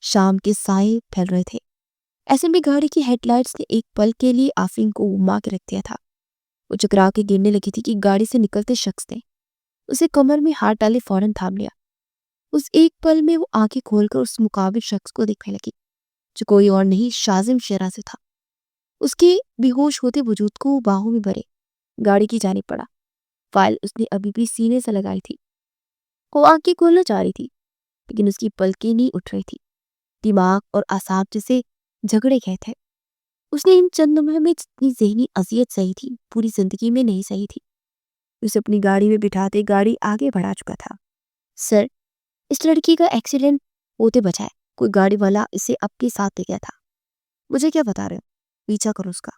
شام کے سائے پھیل رہے تھے، ایسے میں گاڑی کی ہیڈ لائٹس نے ایک پل کے لیے آفرین کو گھما کے رکھ دیا تھا۔ وہ چکرا کے گرنے لگی تھی کہ گاڑی سے نکلتے شخص نے اسے کمر میں ہاتھ ڈالے فوراً تھام لیا۔ اس ایک پل میں وہ آنکھیں کھول کر اس مقابل شخص کو دیکھنے لگی جو کوئی اور نہیں شازم شیرازی تھا۔ اس کے بے ہوش ہوتے وجود کو وہ باہوں میں بھرے گاڑی کی جانب پڑا۔ فائل اس نے ابھی بھی سینے سے لگائی تھی۔ وہ آنکھیں کھولنا چاہ رہی تھی لیکن اس کی پلکیں نہیں اٹھ رہی تھی، دماغ اور اعصاب جیسے جھگڑے گئے تھے۔ اس نے ان چند لمحوں میں جتنی ذہنی اذیت سہی تھی پوری زندگی میں نہیں سہی تھی۔ اسے اپنی گاڑی میں بٹھاتے گاڑی آگے بڑھا چکا تھا۔ سر، اس لڑکی کا ایکسیڈنٹ ہوتے بچا ہے، کوئی گاڑی والا اسے اپنے ساتھ لے گیا تھا۔ مجھے کیا بتا رہے ہو؟ پیچھا کرو اس کا۔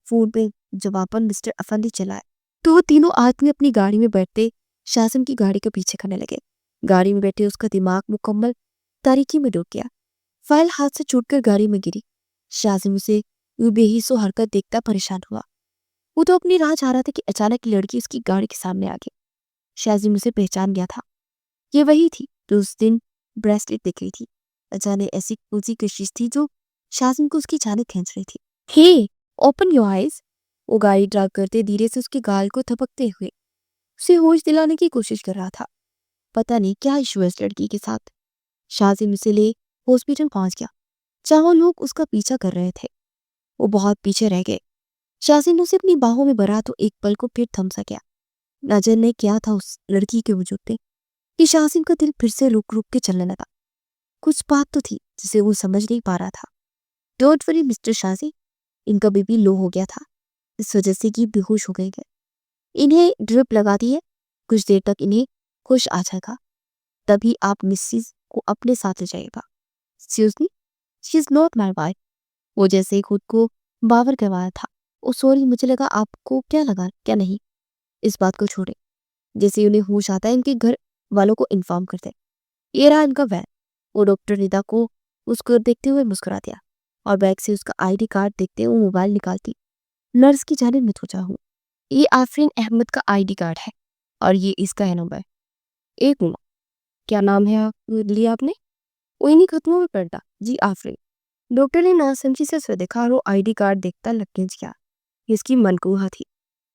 فون پہ جواباً مسٹر افندی چلائے تو وہ تینوں آدمی اپنی گاڑی میں بیٹھتے شازم کی گاڑی کے پیچھے کرنے لگے۔ گاڑی میں بیٹھے اس کا دماغ مکمل تاریکی میں ڈوب گیا۔ فائل ہاتھ سے چھوٹ کر گاڑی میں گری۔ شازم اسے یوں بے حس و حرکت دیکھتا پریشان ہوا۔ وہ تو اپنی راہ جا رہا تھا کہ اچانک لڑکی اس کی گاڑی کے سامنے آ گئی۔ شازم اسے پہچان گیا تھا، یہ وہی تھی جو اس دن بریسلیٹ دیکھ رہی تھی۔ اچانک ایسی کوسی کشش تھی جو شازم کو اس کی جانب کھینچ رہی تھی۔ ہے، اوپن یور آئیز۔ وہ گاڑی ڈرائیو کرتے دھیرے سے اس کے گال کو تھپکتے ہوئے اسے ہوش دلانے کی کوشش کر رہا تھا۔ پتہ نہیں کیا ایشو ہے اس لڑکی کے ساتھ۔ شازم اسے لے ہاسپٹل پہنچ گیا جہاں لوگ اس کا پیچھا کر رہے تھے۔ وہ بہت پیچھے رہ گئے۔ شازم نے اسے اپنی باہوں میں بھرا تو ایک پل کو پھر تھم سا گیا۔ نہ جانے کیا تھا اس لڑکی کے وجود میں کہ شازم کا دل پھر سے رک رک کے چلنے لگا۔ کچھ بات تو تھی جسے وہ سمجھ نہیں پا رہا تھا۔ ڈونٹ وری مسٹر شازم، ان کا بی پی لو ہو گیا تھا، اس وجہ سے کہ بے ہوش ہو گئے گئے۔ انہیں ڈرپ لگا دی ہے، کچھ دیر تک انہیں ہوش آ جائے گا، تبھی آپ مسز کو اپنے ساتھ لے جائے گا۔ Seriously, she is not my wife. وہ جیسے خود کو باور کروایا تھا۔ او سوری، مجھے لگا آپ کو کیا لگا کیا نہیں، اس بات کو چھوڑے۔ جیسے انہیں ہوش آتا ہے ان کے گھر والوں کو انفارم کرتے۔ یہ رہا ان کا وین۔ وہ ڈاکٹر ندا کو اس کو دیکھتے ہوئے مسکرا دیا اور بیگ سے اس کا آئی ڈی کارڈ دیکھتے ہوئے موبائل نکالتی نرس کی جانب متوجہ ہوں۔ یہ آفرین احمد کا آئی ڈی کارڈ ہے اور یہ اس کا ہے نمبر۔ ایک منٹ، کیا نام ہے لیا آپ نے؟ وہ انہیں خطموں میں پڑھتا، جی آفرین۔ ڈاکٹر نے ناسمجھی سے اسے دیکھا اور وہ آئی ڈی کارڈ دیکھتا لگنج گیا۔ یہ اس کی منقوہہ تھی،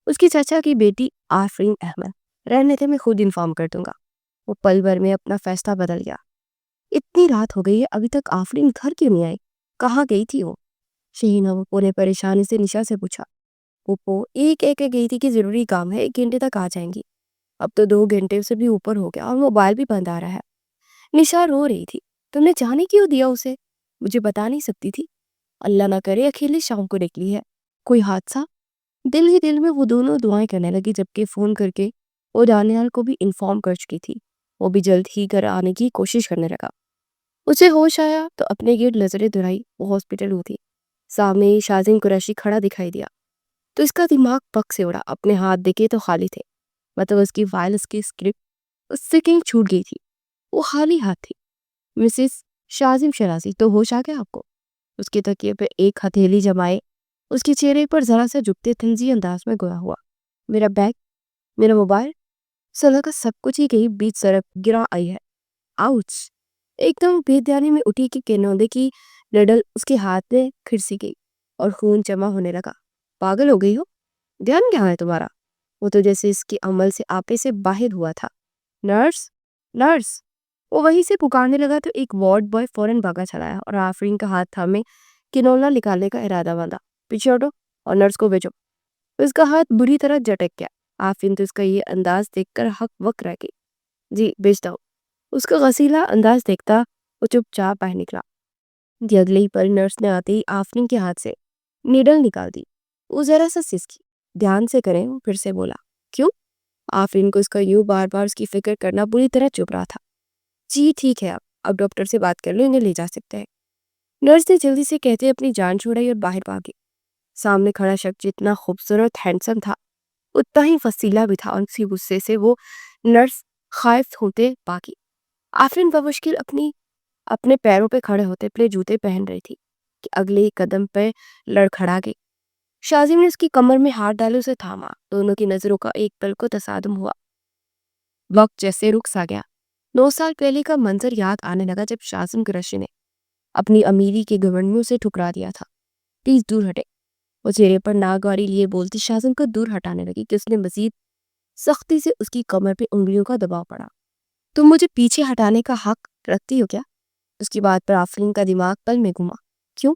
اس کی چچا کی بیٹی آفرین احمد۔ رہنے تھے، میں خود انفارم کر دوں گا۔ وہ پل بھر میں اپنا فیصلہ بدل گیا۔ اتنی رات ہو گئی ہے، ابھی تک آفرین گھر کیوں نہیں آئی؟ کہاں گئی تھی وہ؟ شہینہ پھپھو نے پریشانی سے نشا سے پوچھا۔ پھپھو ایک گئی تھی کہ ضروری کام ہے، 1 گھنٹے تک آ جائیں گی۔ اب تو 2 گھنٹے سے بھی اوپر ہو گیا اور موبائل بھی بند آ رہا ہے۔ نشا رو رہی تھی۔ تم نے جانے کیوں دیا اسے؟ مجھے بتا نہیں سکتی تھی؟ اللہ نہ کرے اکیلے شام کو نکلی ہے، کوئی حادثہ؟ دل ہی دل میں وہ دونوں دعائیں کرنے لگی، جبکہ فون کر کے وہ دانیال کو بھی انفارم کر چکی تھی۔ وہ بھی جلد ہی گھر آنے کی کوشش کرنے لگا۔ اسے ہوش آیا تو اپنے گرد نظریں دہرائی، وہ ہاسپٹل ہوتی۔ سامنے شاذم قریشی کھڑا دکھائی دیا تو اس کا دماغ پک سے اڑا۔ اپنے ہاتھ دیکھے تو خالی تھے، مطلب اس کی فائل، اس کی اسکرپٹ اس سے کہیں چھوٹ گئی تھی۔ وہ خالی ہاتھ تھی۔ مسز شاذم شرازی، تو ہوش آ گیا آپ کو؟ اس کے تکیے پہ ایک ہتھیلی جمائے اس کے چہرے پر ذرا سا جھکتے طنزی انداز میں گویا ہوا، میرا بیگ، میرا موبائل، صلاح کا سب کچھ ہی کہیں بیچ سڑک گرا آئی ہے۔ آؤچ! ایک دم بے دھیانی میں اٹھی کہ کینودے کی نڈل اس کے ہاتھ میں کھرسی گئی اور خون جمع ہونے لگا۔ پاگل ہو گئی ہو؟ دھیان کیا ہے تمہارا؟ وہ تو جیسے اس کے عمل سے آپے سے باہر ہوا تھا۔ Nurse, nurse! وہ وہیں سے پکارنے لگا تو ایک وارڈ بوائے فوراً بھاگا چلا آیا اور آفرین کا ہاتھ تھامے کنولا نکالنے کا ارادہ باندھا۔ پیچھے ہٹو اور نرس کو بھیجو۔ اس کا ہاتھ بری طرح جھٹک گیا۔ آفرین تو اس کا یہ انداز دیکھ کر ہک وک رہ گئی۔ جی بھیجتا ہوں۔ اس کا غسیلا انداز دیکھتا وہ چپ چاپ باہر نکلا۔ اگلے ہی پل نرس نے آتے ہی آفرین کے ہاتھ سے نیڈل نکال دی۔ وہ ذرا سا سسکی۔ دھیان سے کریں، وہ پھر سے بولا۔ کیوں؟ آفرین کو اس کا یوں بار بار اس کی فکر کرنا بری طرح چپ رہا تھا۔ جی ٹھیک ہے، اب ڈاکٹر سے بات کر لو، انہیں لے جا سکتے ہیں۔ نرس نے جلدی سے کہتے اپنی جان چھوڑائی اور باہر بھاگی۔ سامنے کھڑا شخص جتنا خوبصورت ہینڈسم تھا اتنا ہی فصیلہ بھی تھا، اور اسی غصے سے وہ نرس خائف ہوتے باقی۔ آفرین بمشکل اپنے پیروں پہ کھڑے ہوتے پلے جوتے پہن رہی تھی کہ اگلے ہی قدم پہ لڑکھڑا گئی۔ شاذم نے اس کی کمر میں ہاتھ ڈالے، اسے تھاما۔ دونوں کی نظروں کا ایک پل کو تصادم ہوا۔ وقت جیسے رک سا گیا۔ 9 سال پہلے کا منظر یاد آنے لگا جب شاذم قریشی نے اپنی امیری کے گھمنڈ میں اسے ٹھکرا دیا تھا۔ پلیز دور ہٹے، وہ چہرے پر ناگواری لیے بولتی شاذم کو دور ہٹانے لگی کہ اس نے مزید سختی سے اس کی کمر پہ انگلیوں کا دباؤ پڑا۔ تم مجھے پیچھے ہٹانے کا حق رکھتی ہو کیا؟ اس کی بات پر آفرین کا دماغ پل میں گھما۔ کیوں؟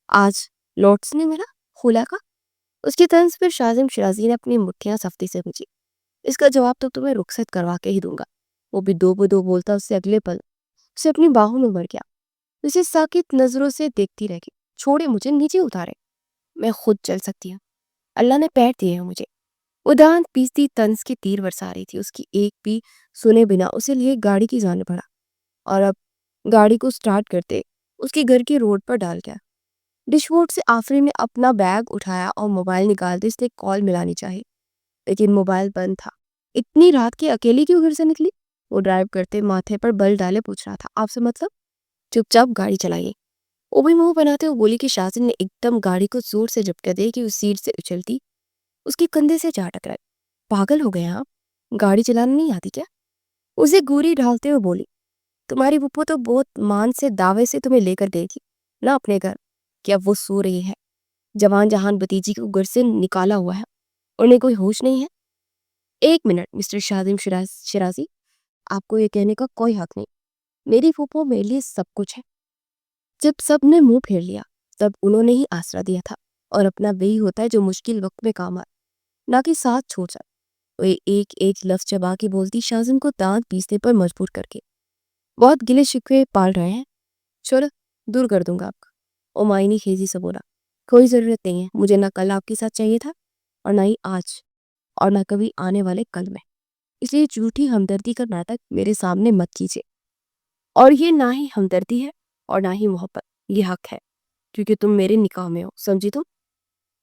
آج لوٹس نے میرا خولا کا؟ اس کی طنز پر شاذم شرازی نے اپنی مٹھیاں سختی سے بھیجی۔ اس کا جواب تو تمہیں رخصت کروا کے ہی دوں گا۔ وہ بھی دو بدو بولتا اس سے اگلے پل اسے اپنی باہوں میں مر گیا۔ اسے ساکت نظروں سے دیکھتی رہ گئی۔ چھوڑے مجھے، نیچے اتارے، میں خود چل سکتی ہوں، اللہ نے پیر دیے ہیں مجھے۔ وہ دانت پیستی طنز کے تیر برسا رہی تھی۔ اس کی ایک بھی سنے بنا اسے لیے گاڑی کی جانب بڑھا اور اب گاڑی کو سٹارٹ کرتے اس کے گھر کے روڈ پر ڈال گیا۔ ڈش بورڈ سے آفرین نے اپنا بیگ اٹھایا اور موبائل نکالتے اس نے کال ملانی چاہی، لیکن موبائل بند تھا۔ اتنی رات کے اکیلی کیوں گھر سے نکلی؟ وہ ڈرائیو کرتے ماتھے پر بل ڈالے پوچھ رہا تھا۔ آپ سے مطلب؟ چپ چاپ گاڑی چلائیے۔ وہ بھی منہ بناتے ہوئے بولی کہ شاذم نے ایک دم گاڑی کو زور سے جھٹکا دے کہ اس سیٹ سے اچھلتی اس کے کندھے سے جا ٹکرائی۔ پاگل ہو گئے آپ؟ گاڑی چلانا نہیں آتی کیا؟ اسے گوری ڈالتے ہوئے بولی۔ تمہاری پھپھو تو بہت مان سے دعوے سے تمہیں لے کر گئی تھی نہ اپنے گھر، کہ اب وہ سو رہی ہے، جوان جہان بتیجی کو گھر سے نکالا ہوا ہے، انہیں کوئی ہوش نہیں ہے؟ ایک منٹ مسٹر شاذم شرازی، آپ کو یہ کہنے کا کوئی حق نہیں۔ میری پھپھو میرے لیے سب کچھ ہے۔ جب سب نے منہ پھیر لیا تب انہوں نے ہی آسرا دیا تھا، اور اپنا وہی ہوتا ہے جو مشکل وقت میں کام آئے، نہ کہ ساتھ چھوڑ جائے۔ وہ ایک لفظ چبا کے بولتی شاذم کو دانت پیسنے پر مجبور کر کے۔ بہت گلے شکوے پال رہے ہیں؟ چلو دور کر دوں گا آپ کا۔ عمائنی خیزی سے بولا۔ کوئی ضرورت نہیں ہے، مجھے نہ کل آپ کے ساتھ چاہیے تھا اور نہ ہی آج اور نہ کبھی آنے والے کل میں، اس لیے جھوٹی ہمدردی کا ناٹک میرے سامنے مت کیجیے۔ اور یہ نہ ہی ہمدردی ہے اور نہ ہی محبت، یہ حق ہے، کیونکہ تم میرے نکاح میں ہو، سمجھی تم؟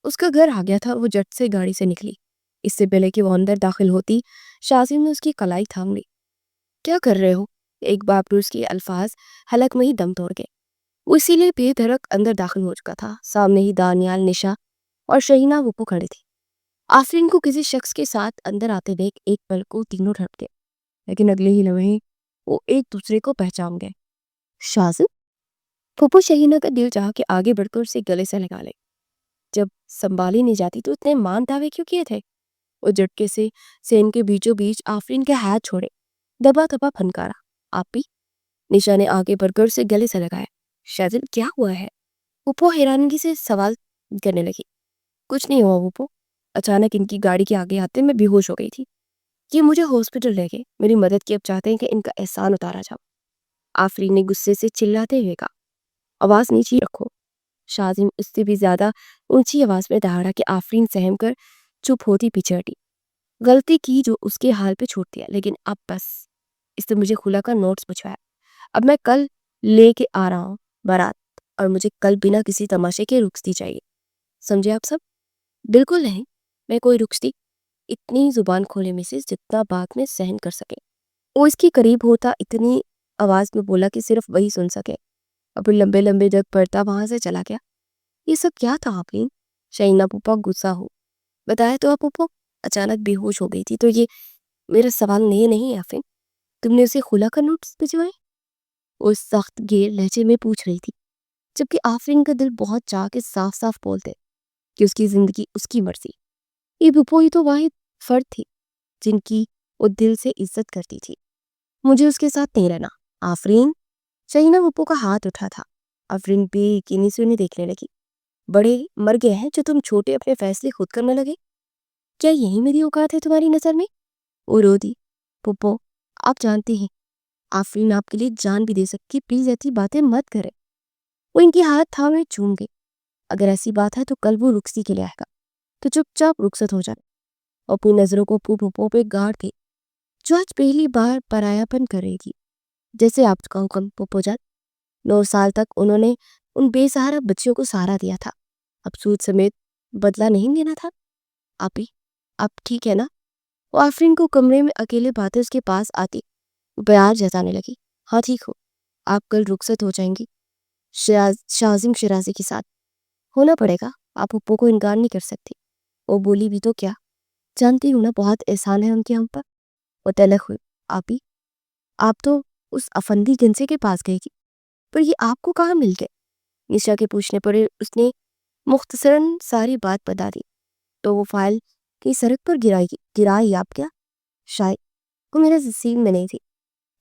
اس کا گھر آ گیا تھا۔ وہ جٹ سے گاڑی سے نکلی۔ اس سے پہلے کہ وہ اندر داخل ہوتی شاذم نے اس کی کلائی تھام لی۔ کیا کر رہے ہو؟ ایک باپروس کے الفاظ حلق میں ہی دم توڑ گئے۔ وہ اسی لیے بے دھڑک اندر داخل ہو چکا تھا۔ سامنے ہی دانیال، نشا اور شہینہ پھپھو کھڑے تھے۔ آفرین کو کسی شخص کے ساتھ اندر آتے دیکھ ایک پل کو تینوں ڈھپ گئے، لیکن اگلے ہی لمحے وہ ایک دوسرے کو پہچان گئے۔ شازم، پھپھو شہینہ کا دل چاہا کہ آگے بڑھ کر اسے گلے سے لگا لے۔ جب سنبھالی نہیں جاتی تو اتنے مان دعوے کیوں کیے تھے؟ وہ جھٹکے سے سین کے بیچوں بیچ آفرین کے ہاتھ چھوڑے، دبا دبا پھنکارا۔ آپی، نشا نے آگے بڑھ کر اسے گلے سے لگایا۔ شازم، کیا ہوا ہے؟ پھپھو حیرانگی سے سوال کرنے لگی۔ کچھ نہیں ہوا پھپھو، اچانک ان کی گاڑی کے آگے آتے میں بے ہوش ہو گئی تھی۔ یہ مجھے ہاسپٹل لے گئے، میری مدد کی، اب چاہتے ہیں کہ ان کا احسان اتارا جاؤ۔ آفرین نے غصے سے چلاتے ہوئے کہا۔ آواز نیچی رکھو۔ شازم اس سے بھی زیادہ اونچی آواز میں دہاڑا کہ آفرین سہم کر چپ ہوتی پیچھے ہٹی۔ غلطی کی جو اس کے حال پہ چھوڑ دیا، لیکن اب بس۔ اس نے مجھے خلا کا نوٹس پچھوایا، اب میں کل لے کے آ رہا ہوں بارات، اور مجھے کل بنا کسی تماشے کے رخصتی چاہیے، سمجھے آپ سب؟ بالکل نہیں، میں کوئی رخصتی؟ اتنی زبان کھولے مسز جتنا بات میں سہن کر سکے۔ وہ اس کے قریب ہوتا اتنی آواز میں بولا کہ صرف وہی سن سکے، اور پھر لمبے لمبے جگ پڑتا وہاں سے چلا گیا۔ یہ سب کیا تھا آفرین؟ شہینہ پھوپھا غصہ ہو۔ بتایا تو آپ پھوپھو، اچانک بے ہوش ہو گئی تھی تو یہ میرا سوال نہیں آفرین، تم نے اسے خلا کا نوٹس بھجوائے؟ وہ سخت گیر لہجے میں پوچھ رہی تھی، جبکہ آفرین کا دل بہت چاہ کے صاف صاف بولتے کہ اس کی زندگی اس کی مرضی۔ یہ پھوپھو ہی تو واحد فرد تھی جن کی وہ دل سے عزت کرتی تھی۔ مجھے اس کے ساتھ نہیں رہنا۔ آفرین، شہینہ پھوپھو کا ہاتھ اٹھا تھا۔ آفرین بے یقینی سے انہیں دیکھنے لگی۔ بڑے مر گئے ہیں جو تم چھوٹے اپنے فیصلے خود کرنے لگے؟ کیا یہی میری اوقات ہے تمہاری نظر میں؟ وہ رو دی۔ پھوپھو، آپ جانتی ہیں آفرین آپ کے لیے جان بھی دے سکتی، پلیز ایسی باتیں مت کرے۔ وہ ان کے ہاتھ تھامے چوم گئی۔ اگر ایسی بات ہے تو کل وہ رخصتی کے لیے آئے گا، تو چپ چاپ رخصت ہو جائے۔ اور اپنی نظروں کو پھوپھو پہ گاڑ دی جو آج پہلی بار پرایا پن کر رہی تھی۔ جیسے آپ کا حکم پھوپھو جان۔ 9 سال تک انہوں نے ان بے سہارا بچیوں کو سہارا دیا تھا، اب سود سمیت بدلہ نہیں لینا تھا۔ آپی، آپ ٹھیک ہے نا؟ وہ آفرین کو کمرے میں اکیلے باتیں اس کے پاس آتی پیار جتانے لگی۔ ہاں ٹھیک ہو، آپ کل رخصت ہو جائیں گی شازم شیرازی کے ساتھ۔ ہونا پڑے گا، آپ پھوپھو کو انکار نہیں کر سکتی۔ وہ بولی بھی تو کیا، جانتی ہوں نا بہت احسان ہے ان کے ہم پر۔ وہ تلخ ہوئی۔ آپی، آپ تو اس افندی جنسے کے پاس گئی تھی، پر یہ آپ کو کہاں مل گئے؟ نشا کے پوچھنے پر اس نے مختصراً ساری بات بتا دی۔ تو وہ فائل کی سڑک پر گرائی آپ کیا؟ شاید وہ میرے نصیب میں نہیں تھی۔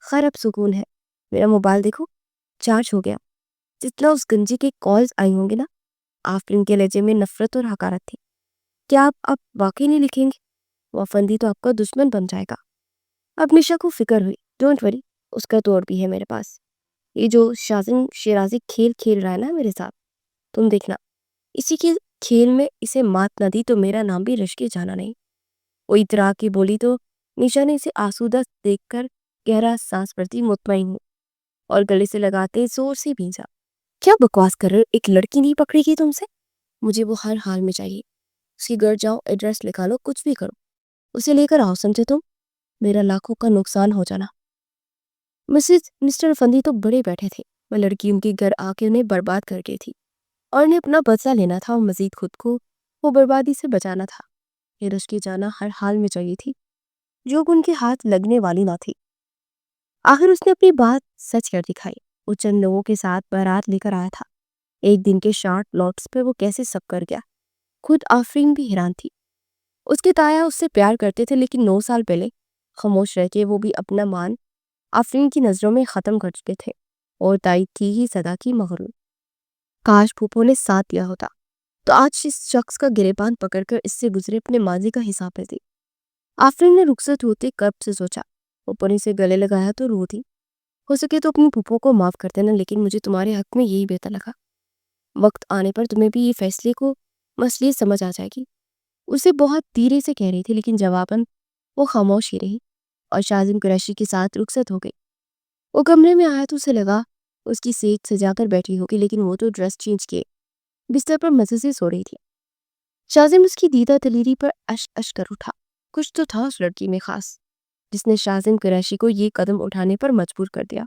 خیر اب سکون ہے۔ میرا موبائل دیکھو، چارج ہو گیا۔ جتنا اس گنجی کے کالز آئی ہوں گے نا۔ آفرین کے لہجے میں نفرت اور حقارت تھی۔ کیا آپ اب واقعی نہیں لکھیں گے؟ وہ افندی تو آپ کا دشمن بن جائے گا۔ اب نشا کو فکر ہوئی۔ ڈونٹ وری، اس کا توڑ بھی ہے میرے پاس۔ یہ جو شازم شیرازی کھیل کھیل رہا ہے نا میرے ساتھ، تم دیکھنا، اسی کے کھیل میں اسے مات نہ دی تو میرا نام بھی رشکے جانا نہیں۔ وہ اترا کی بولی تو نشا نے اسے آسودہ دیکھ کر گہرا سانس بھرتی مطمئن ہوں اور گلے سے لگاتے زور سے بھیجا۔ کیا بکواس کر رہے ہو؟ ایک لڑکی نہیں پکڑے گی تم سے؟ مجھے وہ ہر حال میں چاہیے۔ اس کی گھر جاؤ، ایڈریس لکھا لو، کچھ بھی کرو، اسے لے کر آؤ، سمجھے تم؟ میرا لاکھوں کا نقصان ہو جانا۔ مسٹر فندی تو بڑے بیٹھے تھے، وہ لڑکی ان کے گھر آ کے انہیں برباد کر گئی تھی اور انہیں اپنا بدلہ لینا تھا اور مزید خود کو وہ بربادی سے بچانا تھا۔ یہ رشکے جانا ہر حال میں چاہیے تھی، جو ان کے ہاتھ لگنے والی نہ تھی۔ آخر اس نے اپنی بات سچ کر دکھائی۔ وہ چند لوگوں کے ساتھ بارات لے کر آیا تھا۔ ایک دن کے شارٹ نوٹس پہ وہ کیسے سب کر گیا، خود آفرین بھی حیران تھی۔ اس کے تایا اس سے پیار کرتے تھے، لیکن 9 سال پہلے خاموش رہ کے وہ بھی اپنا مان آفرین کی نظروں میں ختم کر چکے تھے اور تائی کی ہی صدا کی مغرور۔ کاش پھوپھو نے ساتھ دیا ہوتا تو آج اس شخص کا گریبان پکڑ کر اس سے گزرے اپنے ماضی کا حساب لیتی۔ آفرین نے رخصت ہوتے قرب سے سوچا۔ پھوپھو نے اسے گلے لگایا تو رو دی۔ ہو سکے تو اپنی پھوپھو کو معاف کر دینا، لیکن مجھے تمہارے حق میں یہی بہتر لگا۔ وقت آنے پر تمہیں بھی یہ فیصلے کو مسئلے سمجھ آ جائے گی۔ اسے بہت دھیرے سے کہہ رہی تھی، لیکن جواباً وہ خاموش ہی رہی اور شازم قریشی کے ساتھ رخصت ہو گئی۔ وہ کمرے میں آیا تو اسے لگا اس کی سیٹ سجا کر بیٹھی ہوگی، لیکن وہ تو ڈریس چینج کیے بستر پر مزے سے سو رہی تھی۔ شازم اس کی دیدہ دلیری پر اش کر اٹھا۔ کچھ تو تھا اس لڑکی میں خاص جس نے شازم قریشی کو یہ قدم اٹھانے پر مجبور کر دیا۔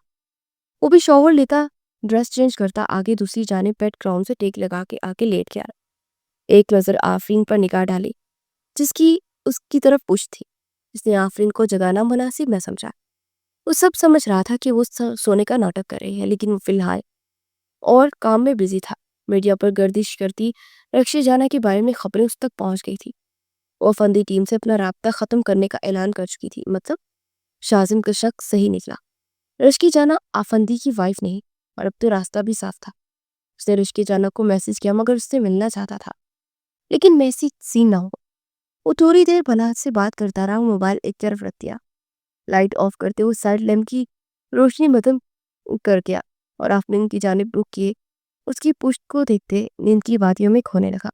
وہ بھی شاور لیتا، ڈریس چینج کرتا آگے دوسری جانب بیڈ گراؤنڈ سے ٹیک لگا کے آگے لیٹ گیا۔ ایک نظر آفرین پر نگاہ ڈالی جس کی اس کی طرف پش تھی۔ اس نے آفرین کو جگانا مناسب نہ سمجھا۔ وہ سب سمجھ رہا تھا کہ وہ سونے کا ناٹک کر رہی ہے، لیکن وہ فی الحال اور کام میں بزی تھا۔ میڈیا پر گردش کرتی رشکی جانا کے بارے میں خبریں اس تک پہنچ گئی تھی۔ وہ افندی ٹیم سے اپنا رابطہ ختم کرنے کا اعلان کر چکی تھی۔ مطلب شاذم کا شک صحیح نکلا، رشکی جانا آفندی کی وائف نہیں، اور اب تو راستہ بھی صاف تھا۔ اس نے رشکی جانا کو میسج کیا مگر اس سے ملنا چاہتا تھا، لیکن میسج سین نہ ہو۔ وہ تھوڑی دیر بنات سے بات کرتا رہا، موبائل ایک طرف رکھ دیا، لائٹ آف کرتے ہوئے سائڈ لیمپ کی روشنی ختم کر گیا اور آفرین کی جانب رخ کیے اس کی پشت کو دیکھتے نیند کی وادیوں میں کھونے لگا۔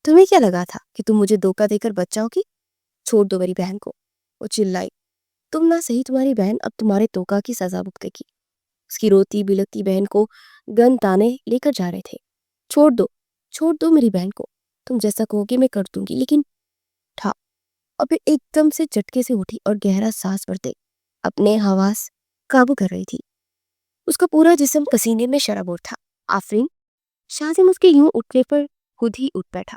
تمہیں کیا لگا تھا کہ تم مجھے دھوکہ دے کر بچ جاؤ گی؟ چھوڑ دو میری بہن کو، وہ چلائی۔ تم نہ صحیح تمہاری بہن اب تمہارے دھوکہ کی سزا بھگتے گی۔ اس کی روتی بلکتی بہن کو گن تانے لے کر جا رہے تھے۔ چھوڑ دو میری بہن کو، تم جیسا کہو گی میں کر دوں گی، لیکن تھا۔ اور پھر ایک دم سے جھٹکے سے اٹھی اور گہرا سانس بھرتے اپنے حواس قابو کر رہی تھی۔ اس کا پورا جسم پسینے میں شرابور تھا۔ آفرین! شاذم اس کے یوں اٹھنے پر خود ہی اٹھ بیٹھا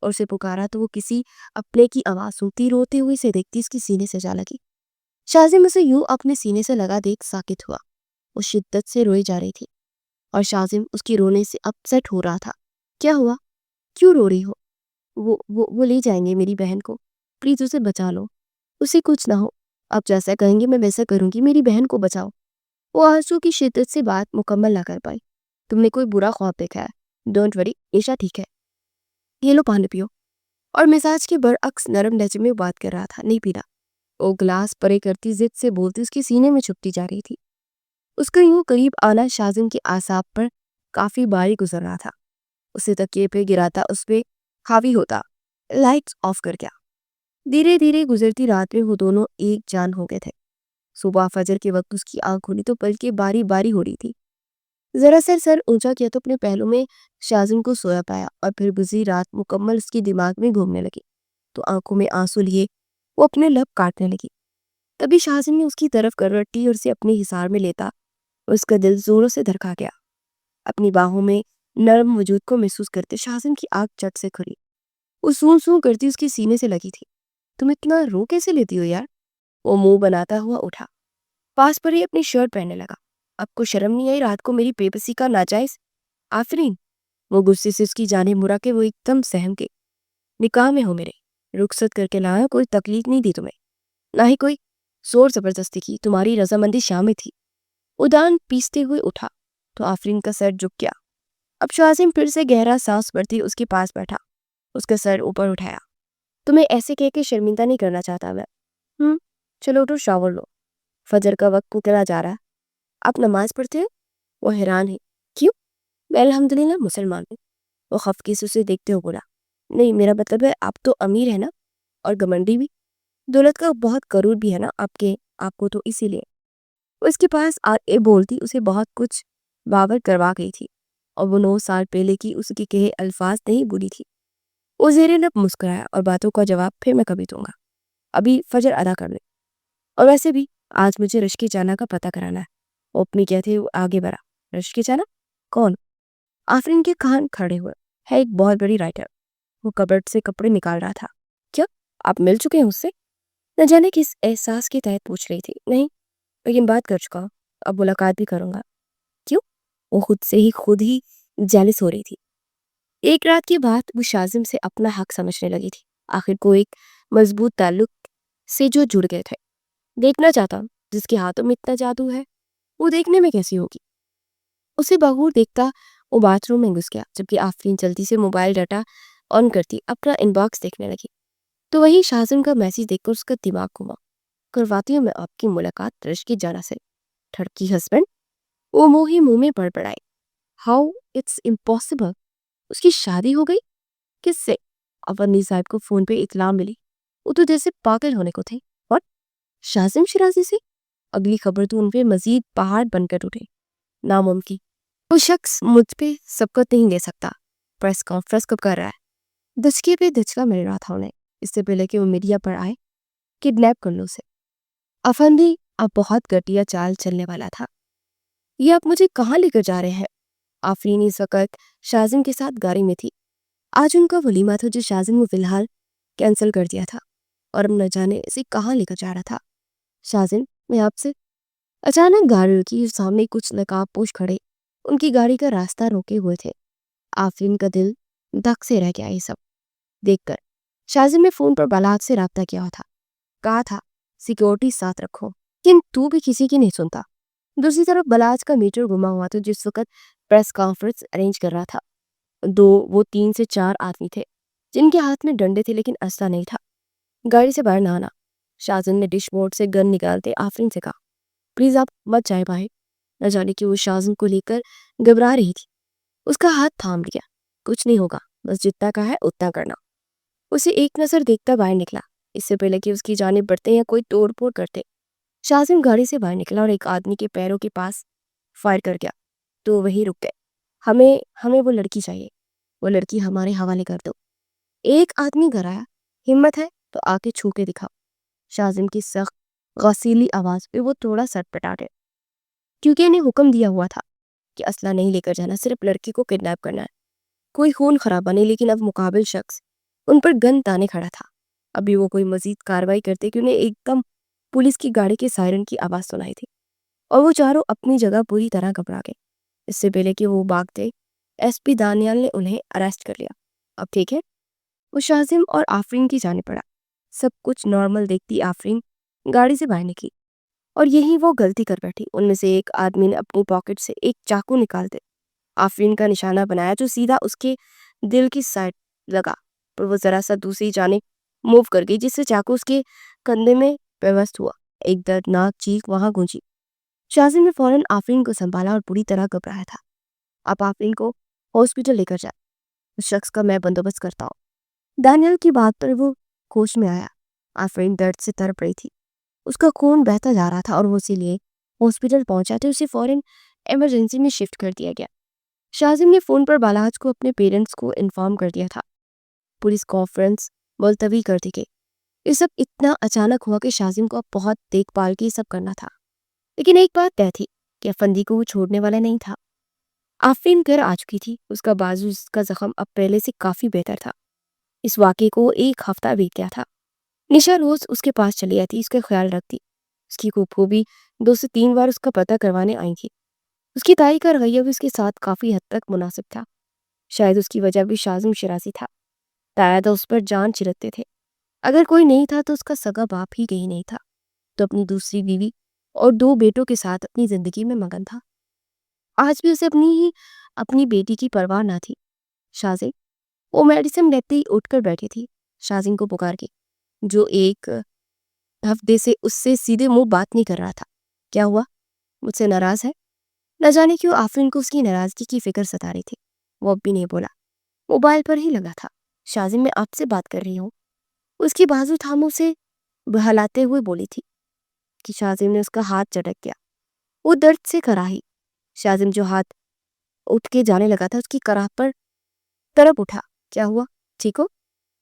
اور اسے پکارا تو وہ کسی اپنے کی آواز سنتی روتے ہوئے سے دیکھتی اس کی سینے سے جا لگی۔ شاذم اسے یوں اپنے سینے سے لگا دیکھ ساکت ہوا۔ وہ شدت سے روئی جا رہی تھی اور شاذم اس کی رونے سے اپسٹ ہو رہا تھا۔ کیا ہوا؟ کیوں رو رہی ہو؟ وہ لے جائیں گے میری بہن کو، پلیز اسے بچا لو، اسے کچھ نہ ہو، آپ جیسا کہیں گے میں ویسا کروں گی، میری بہن کو بچاؤ۔ وہ آنسو کی شدت سے بات مکمل نہ کر پائی۔ تم نے کوئی برا خواب دیکھا ہے، ڈونٹ وری، عائشہ ٹھیک ہے، یہ لو پانی پیو۔ اور مزاج کے برعکس نرم لہجے میں بات کر رہا تھا، نہیں پینا۔ وہ گلاس پرے کرتی ضد سے بولتی اس کے سینے میں چھپتی جا رہی تھی۔ اس کا یوں قریب آنا شاذم کے اعصاب پر کافی باری گزر رہا تھا۔ اسے تکیے پہ گراتا، اس پہ حاوی ہوتا، لائٹس آف کر گیا۔ دھیرے دھیرے گزرتی رات میں وہ دونوں ایک جان ہو گئے تھے۔ صبح فجر کے وقت اس کی آنکھ کھلی تو پلکیں باری باری ہو رہی تھی۔ ذرا سر اونچا کیا تو اپنے پہلو میں شاذم کو سویا پایا، اور پھر گزری رات مکمل اس کی دماغ میں گھومنے لگی تو آنکھوں میں آنسو لیے وہ اپنے لب کاٹنے لگی۔ تبھی شاذم نے اس کی طرف کروٹ لی اور اسے اپنے حصار میں لیتا اس کا دل زوروں سے دھڑکا گیا۔ اپنی باہوں میں نرم وجود کو محسوس کرتے شاذم کی آنکھ چٹ سے کھلی۔ وہ سون سون کرتی اس کے سینے سے لگی تھی۔ تم اتنا رو کیسے لیتی ہو یار؟ وہ منہ بناتا ہوا اٹھا، پاس پر ہی اپنی شرٹ پہننے لگا۔ اب کو شرم نہیں آئی رات کو میری بے بسی کا ناجائز؟ آفرین! وہ غصے سے اس کی جانب مڑا کے وہ ایک دم سہم کے، نکاح میں ہو میرے، رخصت کر کے لایا، کوئی تکلیف نہیں دی تمہیں، نہ ہی کوئی زور زبردستی کی، تمہاری رضامندی شامل تھی۔ ادان پیستے ہوئے اٹھا تو آفرین کا سر جھک گیا۔ اب شاذم پھر سے گہرا سانس بھرتی اس کے پاس بیٹھا، اس کا سر اوپر اٹھایا۔ تمہیں ایسے کہہ کے شرمندہ نہیں کرنا چاہتا میں۔ چلو اٹھو، شاور لو، فجر کا وقت نکلا جا رہا ہے۔ آپ نماز پڑھتے ہو؟ وہ حیران ہے۔ کیوں؟ میں الحمدللہ مسلمان ہوں۔ وہ خفگی سے اسے دیکھتے ہو بولا، نہیں میرا مطلب ہے آپ تو امیر ہے نا، اور گمنڈی بھی، دولت کا بہت کرور بھی ہے نا آپ کو، تو اسی لیے وہ اس کے پاس آگے بولتی اسے بہت کچھ باور کروا گئی تھی، اور وہ 9 سال پہلے کی اس کے کہے الفاظ نہیں بھولی تھی۔ وہ زیر لب مسکرایا، اور باتوں کا جواب پھر میں کبھی دوں گا، ابھی فجر ادا کر لیں، اور ویسے بھی آج مجھے رشکی جانا کا پتہ کرانا ہے۔ وہ اپنی کہتے وہ آگے بڑھا، رشکی جانا کون؟ آفرین کے کان کھڑے ہوئے، ہے ایک بہت بڑی رائٹر۔ وہ کبرٹ سے کپڑے نکال رہا تھا۔ کیا آپ مل چکے ہیں اس سے؟ نہ جانے کس احساس کے تحت پوچھ رہی تھی۔ نہیں، لیکن بات کر چکا ہوں، اب ملاقات بھی کروں گا۔ کیوں؟ وہ خود ہی جیلس ہو رہی تھی۔ ایک رات کے بعد وہ شاذم سے اپنا حق سمجھنے لگی تھی، آخر کو ایک مضبوط تعلق سے جو جڑ گئے تھے۔ دیکھنا چاہتا ہوں، جس کے ہاتھوں میں اتنا جادو ہے وہ دیکھنے میں کیسی ہوگی؟ اسے بغور دیکھتا وہ باتھ روم میں گھس گیا، جبکہ آفرین جلدی سے موبائل ڈاٹا آن کرتی اپنا ان باکس دیکھنے لگی تو وہی شاذم کا میسج دیکھ کر اس کا دماغ گھما۔ کرواتی ہوں میں آپ کی ملاقات رشکی جانا سے، ٹھڑکی ہسبینڈ۔ وہ منہ میں بڑبڑائے، ہاؤ اٹس امپاسبل، اس کی شادی ہو گئی؟ کس سے؟ افندی صاحب کو فون پہ اطلاع ملی، وہ تو جیسے پاگل ہونے کو تھے۔ اور شاذم شیرازی سے؟ اگلی خبر تو ان پہ مزید پہاڑ بن کر اٹھے۔ ناممکن، وہ شخص مجھ پہ سبقت نہیں لے سکتا۔ پریس کانفرنس کب کر رہا ہے؟ دھچکے پہ دھچکا مل رہا تھا انہیں، اس سے پہلے کہ وہ میڈیا پر آئے، کڈنیپ کر لو اسے۔ افندی اب بہت گھٹیا چال چلنے والا تھا۔ یہ آپ مجھے کہاں لے کر جا رہے ہیں؟ آفرین اس وقت شاذم کے ساتھ گاڑی میں تھی۔ آج ان کا ولیمہ تھا جو شاذم کو فی الحال کینسل کر دیا تھا، اور اب نہ جانے اسے کہاں لے کر جا رہا تھا۔ شازم میں آپ سے اچانک گاڑی رکی، سامنے کچھ نقاب پوش کھڑے ان کی گاڑی کا راستہ روکے ہوئے تھے۔ آفرین کا دل دھک سے رہ گیا یہ سب دیکھ کر۔ شازم نے فون پر بلاغ سے رابطہ کیا تھا، کہا تھا سیکیورٹی ساتھ رکھو، لیکن تو بھی کسی کی نہیں سنتا۔ دوسری طرف بلاج کا میٹر گما ہوا تھا جس وقت پریس کانفرنس ارینج کر رہا تھا۔ وہ 3 سے 4 آدمی تھے جن کے ہاتھ میں ڈنڈے تھے لیکن اسلحہ نہیں تھا۔ گاڑی سے باہر نہ آنا۔ شازم نے ڈش بورڈ سے گن نکالتے آفرین سے کہا پلیز آپ مت جائے باہر۔ نہ جانے کہ وہ شازم کو لے کر گھبرا رہی تھی۔ اس کا ہاتھ تھام لیا، کچھ نہیں ہوگا، بس جتنا کہا ہے اتنا کرنا۔ اسے ایک نظر دیکھتا باہر نکلا، اس سے پہلے کہ اس کی جانب بڑھتے یا کوئی توڑ پھوڑ کرتے۔ شازم گاڑی سے باہر نکلا اور ایک آدمی کے پیروں کے پاس فائر کر گیا تو وہی رک گئے۔ ہمیں وہ لڑکی چاہیے، وہ لڑکی ہمارے حوالے کر دو۔ ایک آدمی گھرایا، ہمت ہے تو آ کے چھو کے دکھاؤ۔ شازم کی سخت غصیلی آواز پہ وہ تھوڑا سٹ پٹا گئے، کیونکہ انہیں حکم دیا ہوا تھا کہ اسلحہ نہیں لے کر جانا، صرف لڑکی کو کڈنیپ کرنا ہے۔ کوئی خون خرابہ نہیں، لیکن اب مقابل شخص ان پر گن تانے کھڑا تھا۔ ابھی وہ کوئی مزید کاروائی کرتے کہ انہیں ایک دم پولیس کی گاڑی کے سائرن کی آواز سنائی تھی اور وہ چاروں اپنی جگہ پوری طرح گھبرا گئے۔ اس سے پہلے کہ وہ بھاگتے ایس پی دانیال نے انہیں اریسٹ کر لیا۔ اب ٹھیک ہے؟ وہ شازم اور آفرین کی جانب پڑا۔ سب کچھ نارمل دیکھتی آفرین گاڑی سے باہر نکلی اور یہی وہ غلطی کر بیٹھی۔ ان میں سے ایک آدمی نے اپنی پاکٹ سے ایک چاقو نکالتے آفرین کا نشانہ بنایا جو سیدھا اس کے دل کی سائڈ لگا، پر وہ ذرا سا دوسری جانب موو کر گئی جس سے چاقو اس کے کندھے میں پیوست ہوا۔ ایک دردناک چیخ وہاں گونجی۔ شازم نے فوراً آفرین کو سنبھالا اور پوری طرح گھبرایا تھا۔ آپ آفرین کو ہاسپٹل لے کر جائیں، اس شخص کا میں بندوبست کرتا ہوں۔ دانیال کی بات پر وہ ہوش میں آیا۔ آفرین درد سے تڑپ رہی تھی، اس کا خون بہتا جا رہا تھا اور وہ اسی لیے ہاسپٹل پہنچا تھے۔ اسے فوراً ایمرجنسی میں شفٹ کر دیا گیا۔ شازم نے فون پر بالاج کو اپنے پیرنٹس کو انفارم کر دیا تھا۔ پولیس کانفرنس ملتوی کر دی گئی۔ یہ سب اتنا اچانک ہوا کہ شازم کو اب بہت دیکھ بھال کے سب کرنا تھا، لیکن ایک بات طے تھی کہ افندی کو وہ چھوڑنے والا نہیں تھا۔ آفرین گھر آ چکی تھی، اس کا بازو، اس کا زخم اب پہلے سے کافی بہتر تھا۔ اس واقعے کو ایک ہفتہ بیت گیا تھا۔ نشا روز اس کے پاس چلی آتی، اس کا خیال رکھتی۔ اس کی پھوپھو بھی 2 سے 3 بار اس کا پتہ کروانے آئی تھی۔ اس کی تائی کا رویہ بھی اس کے ساتھ کافی حد تک مناسب تھا۔ شاید اس کی وجہ بھی شازم شرازی تھا۔ تایا تو اس پر جان چھڑکتے تھے۔ اگر کوئی نہیں تھا تو اس کا سگا باپ ہی کہیں نہیں تھا، تو اپنی دوسری بیوی اور 2 بیٹوں کے ساتھ اپنی زندگی میں مگن تھا۔ آج بھی اسے اپنی بیٹی کی پرواہ نہ تھی۔ شازم، وہ میڈیسن لیتے ہی اٹھ کر بیٹھی تھی، شازم کو پکار کے، جو ایک ہفتے سے اس سے سیدھے منہ بات نہیں کر رہا تھا۔ کیا ہوا؟ مجھ سے ناراض ہے؟ نہ جانے کیوں آفرین کو اس کی ناراضگی کی فکر ستا رہی تھی۔ وہ اب بھی نہیں بولا، موبائل پر ہی لگا تھا۔ شازم، میں آپ سے بات کر رہی ہوں، اس کی بازو تھاموں سے بہلاتے ہوئے بولی تھی کہ شازم نے اس کا ہاتھ جھٹک گیا۔ وہ درد سے کراہی۔ شازم جو ہاتھ اٹھ کے جانے لگا تھا اس کی کراہ پر تڑپ اٹھا۔ کیا ہوا؟ ٹھیک ہو؟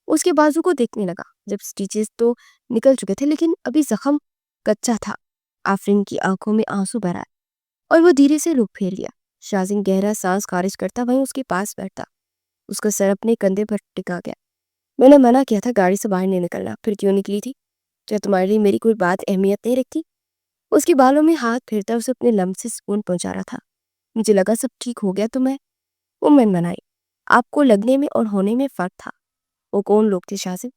اس کے بازو کو دیکھنے لگا۔ جب سٹیچز تو نکل چکے تھے لیکن ابھی زخم کچا تھا۔ آفرین کی آنکھوں میں آنسو بھر آئے اور وہ دھیرے سے رخ پھیر لیا۔ شازم گہرا سانس خارج کرتا وہیں اس کے پاس بیٹھتا، اس کا سر اپنے کندھے پر ٹکا گیا۔ میں نے منع کیا تھا گاڑی سے باہر نہیں نکلنا، پھر کیوں نکلی تھی؟ کیا تمہارے لیے میری کوئی بات اہمیت نہیں رکھتی؟ اس کے بالوں میں ہاتھ پھیرتا اسے اپنے لمس سے سکون پہنچا رہا تھا۔ مجھے لگا سب ٹھیک ہو گیا تو میں منائی۔ آپ کو لگنے میں اور ہونے میں فرق تھا۔ وہ کون لوگ تھے شازم؟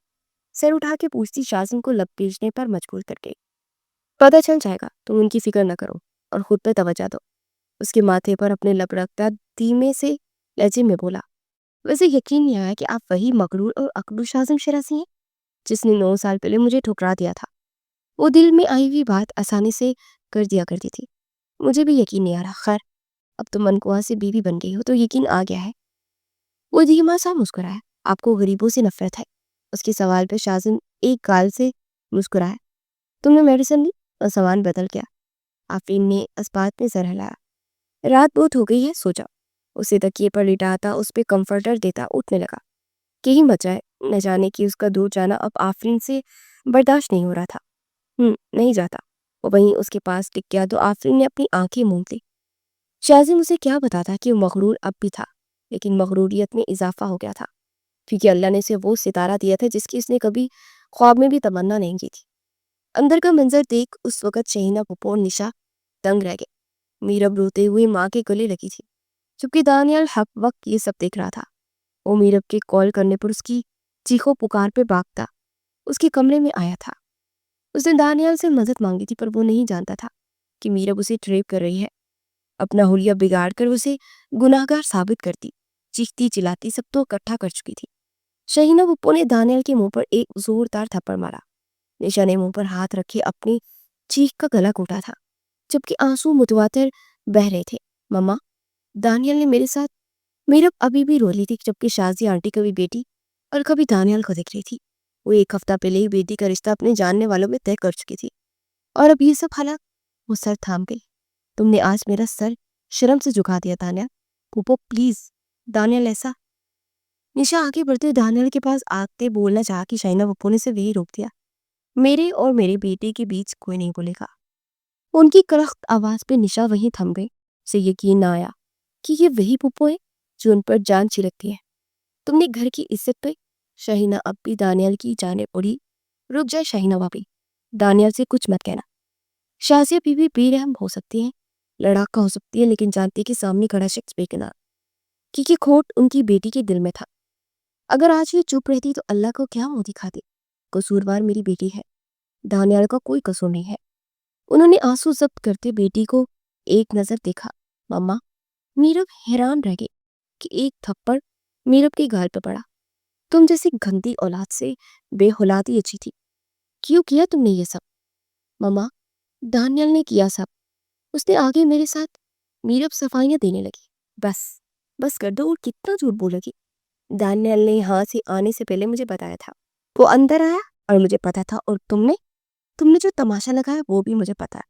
سر اٹھا کے پوچھتی، شازم کو لب پیچنے پر مجبور کر گئی۔ پتہ چل جائے گا، تم ان کی فکر نہ کرو اور خود پہ توجہ دو۔ اس کے ماتھے پر اپنے لب رکھتا دھیمے سے لہجے میں بولا، ویسے یقین نہیں آیا کہ آپ وہی مغرور اور اکڑو شازم شرازی ہیں جس نے 9 سال پہلے مجھے ٹھکرا دیا تھا۔ وہ دل میں آئی ہوئی بات آسانی سے کر دیا کرتی تھی۔ مجھے بھی یقین نہیں آ رہا، خیر اب تم منقوا سے بیوی بن گئی ہو تو یقین آ گیا ہے۔ وہ دھیما سا مسکرایا۔ آپ کو غریبوں سے نفرت ہے؟ اس کے سوال پہ شازم ایک گال سے مسکرایا۔ تم نے میڈیسن لی؟ اور سامان بدل گیا؟ آفرین نے اس بات میں سر ہلایا۔ رات بہت ہو گئی ہے، سو جاؤ۔ اسے تکیے پر لٹاتا، اس پہ کمفرٹر دیتا اٹھنے لگا۔ کہیں بچائے، نہ جانے کہ اس کا دور جانا اب آفرین سے برداشت نہیں ہو رہا تھا۔ نہیں جاتا۔ وہ وہیں اس کے پاس ٹک گیا تو آفرین نے اپنی آنکھیں موند لی۔ شازم اسے کیا بتاتا کہ وہ مغرور اب بھی تھا، لیکن مغروریت میں اضافہ ہو گیا تھا، کیونکہ اللہ نے اسے وہ ستارہ دیا تھا جس کی اس نے کبھی خواب میں بھی تمنا نہیں کی تھی۔ اندر کا منظر دیکھ اس وقت شہینہ پھپھو اور نشا دنگ رہ گئے۔ میرب روتے ہوئے ماں کے گلے لگی تھی، جبکہ دانیال حق وقت یہ سب دیکھ رہا تھا۔ وہ میرب کے کال کرنے پر اس کی چیخو پکار پہ بھاگتا اس کے کمرے میں آیا تھا۔ اس نے دانیال سے مدد مانگی تھی، پر وہ نہیں جانتا تھا کہ میرب اسے ٹریپ کر رہی ہے، اپنا حلیہ بگاڑ کر اسے گناہگار ثابت کرتی، چیختی چلاتی سب تو اکٹھا کر چکی تھی۔ شہینہ پھپھو نے دانیال کے منہ پر ایک زوردار تھپڑ مارا۔ نشا نے منہ پر ہاتھ رکھے اپنی چیخ کا گلا گھونٹا تھا، جبکہ آنسو متواتر بہہ رہے تھے۔ مما، دانیال نے میرے ساتھ میرب ابھی بھی رو لی تھی، جبکہ شازیہ آنٹی کبھی بیٹی اور کبھی دانیال کو دیکھ رہی تھی۔ وہ ایک ہفتہ پہلے ہی بیٹی کا رشتہ اپنے جاننے والوں میں طے کر چکی تھی، اور اب یہ سب حالات۔ وہ سر تھام گئی۔ تم نے آج میرا سر شرم سے جھکا دیا دانیال۔ پھپھو پلیز، دانیال ایسا۔ نشا آگے بڑھتے ہوئے دانیال کے پاس آتے بولنا چاہا کہ شہینہ پھپھو نے اسے وہی روک دیا۔ میرے اور میرے بیٹے کے بیچ کوئی نہیں بولے گا۔ ان کی کرخت آواز پہ نشا وہیں تھم گئی۔ اسے یقین نہ آیا کہ یہ وہی پھپھو ہے جو ان پر جان چھڑکتی ہے۔ تم نے گھر کی عزت پہ۔ شہینہ اب بھی دانیال کی جانب اڑی۔ رک جائے شہینہ بھابی، دانیال سے کچھ مت کہنا۔ شازیہ بی بے رحم ہو سکتی ہیں، لڑاکا ہو سکتی ہے، لیکن جانتی کہ سامنے کھڑا شخص بے گناہ، کیونکہ کھوٹ ان کی بیٹی کے دل میں تھا۔ اگر آج یہ چپ رہتی تو اللہ کو کیا منہ دکھاتی۔ قصوروار میری بیٹی ہے، دانیال کا کوئی قصور نہیں ہے۔ انہوں نے آنسو ضبط کرتے بیٹی کو ایک نظر دیکھا۔ مما، میرب حیران رہ گئی کہ ایک تھپڑ میرب کے گال پہ پڑا۔ تم جیسی گندی اولاد سے بے اولادی اچھی تھی۔ کیوں کیا تم نے یہ سب؟ مما، دانیال نے کیا سب۔ اس نے آگے میرے ساتھ میرب صفائیاں دینے لگی۔ بس کر دو، اور کتنا جھوٹ بولے گی؟ دانیال نے یہاں سے آنے سے پہلے مجھے بتایا تھا۔ وہ اندر آیا اور مجھے پتا تھا، اور تم نے جو تماشا لگایا وہ بھی مجھے پتا ہے۔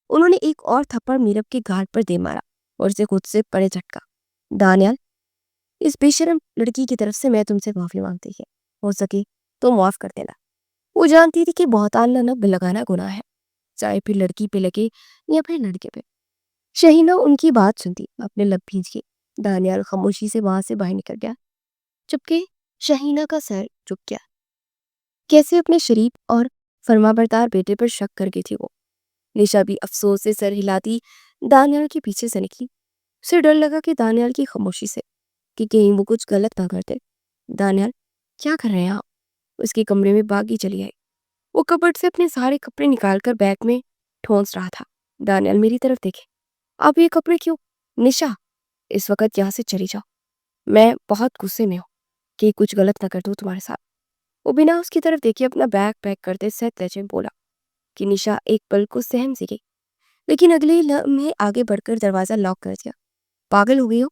انہوں نے ایک اور تھپڑ میرب کے گال پر دے مارا اور اسے خود سے پرے جھٹکا۔ دانیال، اس بے شرم لڑکی کی طرف سے میں تم سے معافی مانگتی ہے، ہو سکے تو معاف کر دینا۔ وہ جانتی تھی کہ بہتان لگانا گناہ ہے، چاہے پھر لڑکی پہ لگے یا پھر لڑکے پہ۔ شہینہ ان کی بات سنتی اپنے لب بھینچ کے۔ دانیال خاموشی سے وہاں سے باہر نکل گیا، جبکہ شہینہ کا سر جھک گیا۔ کیسے اپنے شریف اور فرمانبردار بیٹے پر شک کر گئی تھی وہ۔ نشا بھی افسوس سے سر ہلاتی دانیال کے پیچھے سے نکلی۔ اسے ڈر لگا کہ دانیال کی خاموشی سے کہ کہیں وہ کچھ غلط نہ کرتے۔ دانیال، کیا کر رہے ہیں آپ؟ اس کے کمرے میں باغی چلی آئی۔ وہ کبرڈ سے اپنے سارے کپڑے نکال کر بیگ میں ٹھونس رہا تھا۔ دانیال میری طرف دیکھے۔ آپ یہ کپڑے کیوں؟ نشا، اس وقت یہاں سے چلی جاؤ، میں بہت غصے میں ہوں کہ کچھ غلط نہ کر دوں تمہارے ساتھ۔ وہ بنا اس کی طرف دیکھے اپنا بیگ پیک کرتے سہت لہجے میں بولا کہ نشا ایک پل کو سہم سی گئی، لیکن اگلے لمحے آگے بڑھ کر دروازہ لاک کر دیا۔ پاگل ہو گئی ہو؟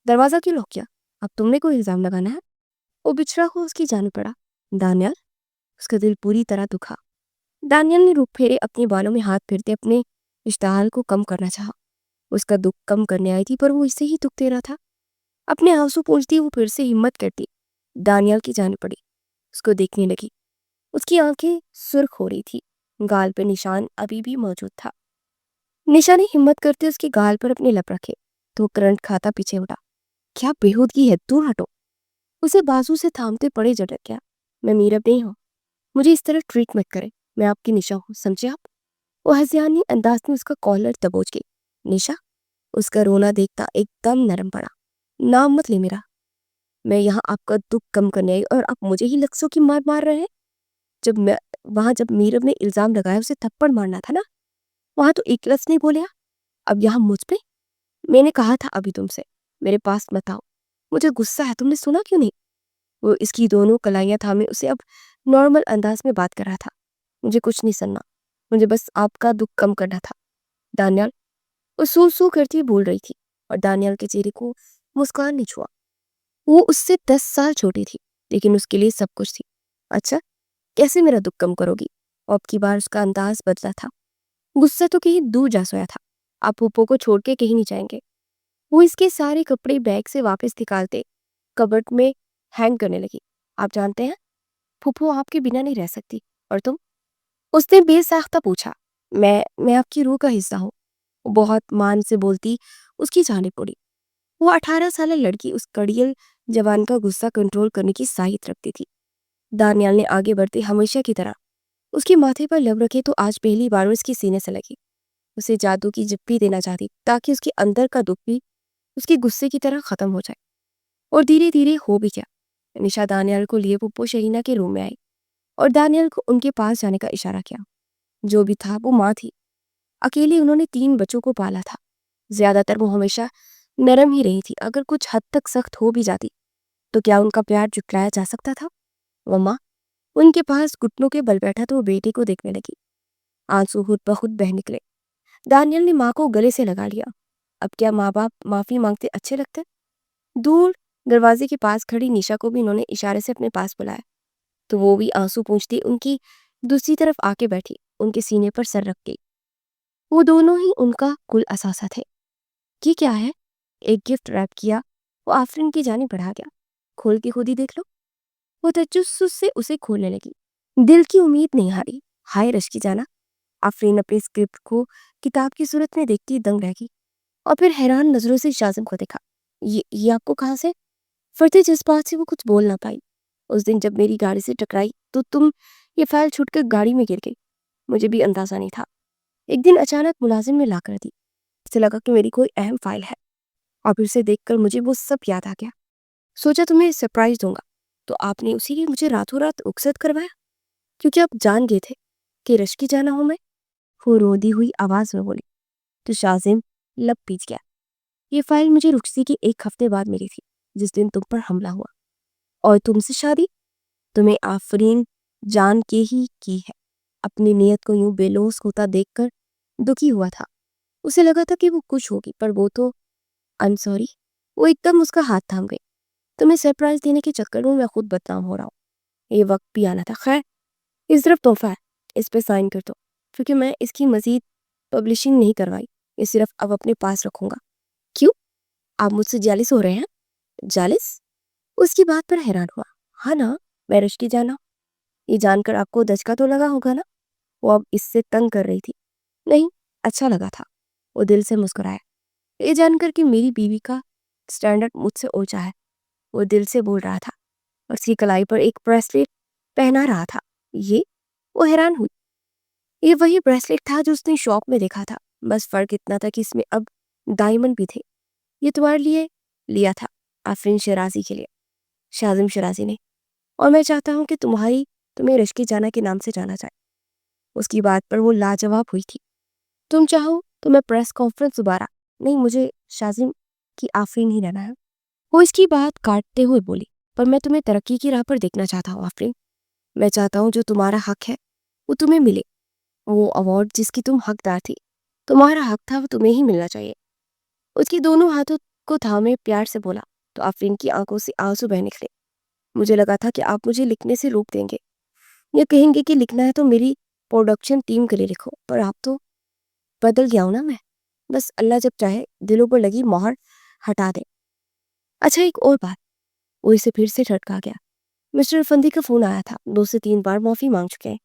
دروازہ کیوں لاک کیا؟ اب تم نے کوئی الزام لگانا ہے؟ وہ بچھڑا ہو اس کی جانب پڑا۔ دانیال، اس کا دل پوری طرح دکھا۔ دانیال نے رخ پھیرے اپنے بالوں میں ہاتھ پھیرتے اپنے اشتعال کو کم کرنا چاہا۔ اس کا دکھ کم کرنے آئی تھی، پر وہ اسے ہی دکھ دے رہا تھا۔ اپنے آنسو پوچھتی وہ پھر سے ہمت کرتی دانیال کی جانب پڑی، اس کو دیکھنے لگی۔ اس کی آنکھیں سرخ ہو رہی تھی، گال پہ نشان ابھی بھی موجود تھا۔ نشا نے ہمت کرتے اس کے گال پر اپنے لب رکھے تو کرنٹ کھاتا پیچھے اٹھا۔ کیا بےہودگی ہے، دور ہٹو۔ اسے بازو سے تھامتے پڑے جھٹک گیا۔ میں میرب نہیں ہوں، مجھے اس طرح ٹریٹ مت کرے، میں آپ کی نشا ہوں، سمجھے آپ؟ وہ ہذیانی انداز میں اس کا کالر دبوچ گئی۔ نشا، اس کا رونا دیکھتا ایک دم نرم پڑا۔ نام مت لے میرا، میں یہاں آپ کا دکھ کم کرنے آئی اور آپ مجھے ہی لفظوں کی مار رہے ہیں۔ جب میرب نے الزام لگایا اسے تھپڑ مارنا تھا نا، وہاں تو ایک لفظ نہیں بولیا، اب یہاں مجھ پہ؟ میں نے کہا تھا ابھی تم سے میرے پاس مت آؤ، مجھے غصہ ہے، تم نے سنا کیوں نہیں؟ وہ اس کی دونوں کلائیاں تھامے اسے اب نارمل انداز میں بات کر رہا تھا۔ مجھے کچھ نہیں سننا، مجھے بس آپ کا دکھ کم کرنا تھا دانیال۔ وہ سو کرتی بول رہی تھی اور دانیال کے چہرے کو مسکان نہیں چھوا۔ وہ اس سے 10 سال چھوٹی تھی، لیکن اس کے لیے سب کچھ تھی۔ اچھا، کیسے میرا دکھ کم کرو گی؟ اب کی بار اس کا انداز بدلا تھا، غصہ تو کہیں دور جا سویا تھا۔ آپ پھپھو کو چھوڑ کے کہیں نہیں جائیں گے؟ وہ اس کے سارے کپڑے بیگ سے واپس نکالتے کبرٹ میں ہینگ کرنے لگی۔ آپ جانتے ہیں پھپھو آپ کے بنا نہیں رہ سکتی، اور تم؟ اس نے بے ساختہ پوچھا۔ میں آپ کی روح کا حصہ ہوں۔ وہ بہت مان سے بولتی اس کی جانب پڑی۔ وہ 18 سالہ لڑکی اس کڑیل جوان کا غصہ کنٹرول کرنے کی صلاحیت رکھتی تھی۔ دانیال نے آگے بڑھتے ہمیشہ کی طرح اس کے ماتھے پر لب رکھے تو آج پہلی بار اس کی سینے سے لگی. اسے جادو کی جپی دینا چاہتی تاکہ اس کے اندر کا دکھ بھی اس کے غصے کی طرح ختم ہو جائے. اور دھیرے دھیرے ہو بھی کیا. نشا دانیال کو لیے پپو شہینہ کے روم میں آئی اور دانیال کو ان کے پاس جانے کا اشارہ کیا. جو بھی تھا وہ ماں تھی. اکیلے انہوں نے 3 بچوں کو پالا تھا. زیادہ تر وہ ہمیشہ نرم ہی رہی تھی. اگر کچھ حد تک سخت ہو بھی جاتی تو کیا ان کا پیار جٹلایا جا سکتا تھا؟ وہ ماں ان کے پاس گھٹنوں کے بل بیٹھا تو وہ بیٹے کو دیکھنے لگی. آنسو خود بخود بہہ نکلے. دانیال نے ماں کو گلے سے لگا لیا. اب کیا ماں باپ معافی مانگتے اچھے لگتے؟ دور دروازے کے پاس کھڑی نشا کو بھی انہوں نے اشارے سے اپنے پاس بلایا تو وہ بھی آنسو پونچھتی ان کی دوسری طرف آ کے بیٹھی. ان کے سینے پر سر رکھ گئی. وہ دونوں ہی ان کا کل اثاثہ تھے. یہ کیا ہے؟ ایک گفٹ ریپ کیا وہ آفرین کی جانب بڑھا گیا. کھول کے خود ہی دیکھ لو. وہ تجسس سے اسے کھولنے لگی. دل کی امید نہیں ہاری. ہائے رشکی جانا. آفرین اپنے اسکرپٹ کو کتاب کی صورت میں دیکھتی دنگ رہ گئی اور پھر حیران نظروں سے شازم کو دیکھا. یہ آپ کو کہاں سے؟ فرتے جذبات سے وہ کچھ بول نہ پائی. اس دن جب میری گاڑی سے ٹکرائی تو تم یہ فائل چھوٹ کر گاڑی میں گر گئی. مجھے بھی اندازہ نہیں تھا. ایک دن اچانک ملازم نے لا کر دی. اسے لگا کہ میری کوئی اہم فائل ہے اور پھر سے دیکھ کر مجھے وہ سب یاد آ گیا. سوچا تمہیں سرپرائز دوں گا تو آپ نے اسی لیے مجھے راتوں رات رخصت کروایا کیونکہ آپ جان گئے تھے کہ رشکی جانا ہوں میں. وہ رودی ہوئی آواز میں بولی تو شازم لب پیچ گیا. یہ فائل مجھے رخصتی کے 1 ہفتے بعد ملی تھی جس دن تم پر حملہ ہوا. اور تم سے شادی تمہیں آفرین جان کے ہی کی ہے. اپنی نیت کو یوں بے لوث ہوتا دیکھ کر دکھی ہوا تھا. اسے لگا تھا کہ وہ خوش ہوگی پر وہ تو سوری. وہ ایک دم اس کا ہاتھ تھام گئی. تمہیں سرپرائز دینے کے چکر میں خود بدنام ہو رہا ہوں. یہ وقت بھی آنا تھا. خیر اس طرف تحفہ ہے. اس پہ سائن کر دو کیونکہ میں اس کی مزید پبلشنگ نہیں کروائی. یہ صرف اب اپنے پاس رکھوں گا. کیوں؟ آپ مجھ سے جالس ہو رہے ہیں؟ جالس؟ اس کی بات پر حیران ہوا. ہاں نا میں رشکی جانا. یہ جان کر آپ کو دھچکا تو لگا ہوگا نا. وہ اب اس سے تنگ کر رہی تھی. نہیں اچھا لگا تھا. وہ دل سے مسکرایا. یہ جان کر کہ میری بیوی کا سٹینڈرڈ مجھ سے اونچا ہے. وہ دل سے بول رہا تھا اور اس کی کلائی پر ایک بریسلیٹ پہنا رہا تھا. یہ وہ حیران ہوئی. یہ وہی بریسلیٹ تھا جو اس نے شاپ میں دیکھا تھا. بس فرق اتنا تھا کہ اس میں اب ڈائمنڈ بھی تھے. یہ تمہارے لیے لیا تھا آفرین شیرازی کے لیے. شازم شیرازی نے. اور میں چاہتا ہوں کہ تمہیں رشکی جانا کے نام سے جانا جائے. اس کی بات پر وہ لاجواب ہوئی تھی. تم چاہو تو میں پریس کانفرنس دوبارہ. نہیں مجھے شازم کی آفرین ہی رہنا ہے. وہ اس کی بات کاٹتے ہوئے بولی پر میں تمہیں ترقی کی راہ پر دیکھنا چاہتا ہوں آفرین. میں چاہتا ہوں جو تمہارا حق ہے وہ تمہیں ملے. وہ ایوارڈ جس کی تم حقدار تھی تمہارا حق تھا وہ تمہیں ہی ملنا چاہیے. اس کی دونوں ہاتھوں کو تھامے پیار سے بولا تو آفرین کی آنکھوں سے آنسو بہہ نکلے. مجھے لگا تھا کہ آپ مجھے لکھنے سے روک دیں گے یا کہیں گے کہ لکھنا ہے تو میری پروڈکشن ٹیم کے لیے لکھو. پر آپ تو بدل گیا ہوں نا میں. بس اللہ جب چاہے دلوں پر لگی مہر ہٹا دے. اچھا ایک اور بات. وہ اسے پھر سے ٹھٹکا گیا. مسٹر فندی کا فون آیا تھا. 2 سے 3 بار معافی مانگ چکے ہیں.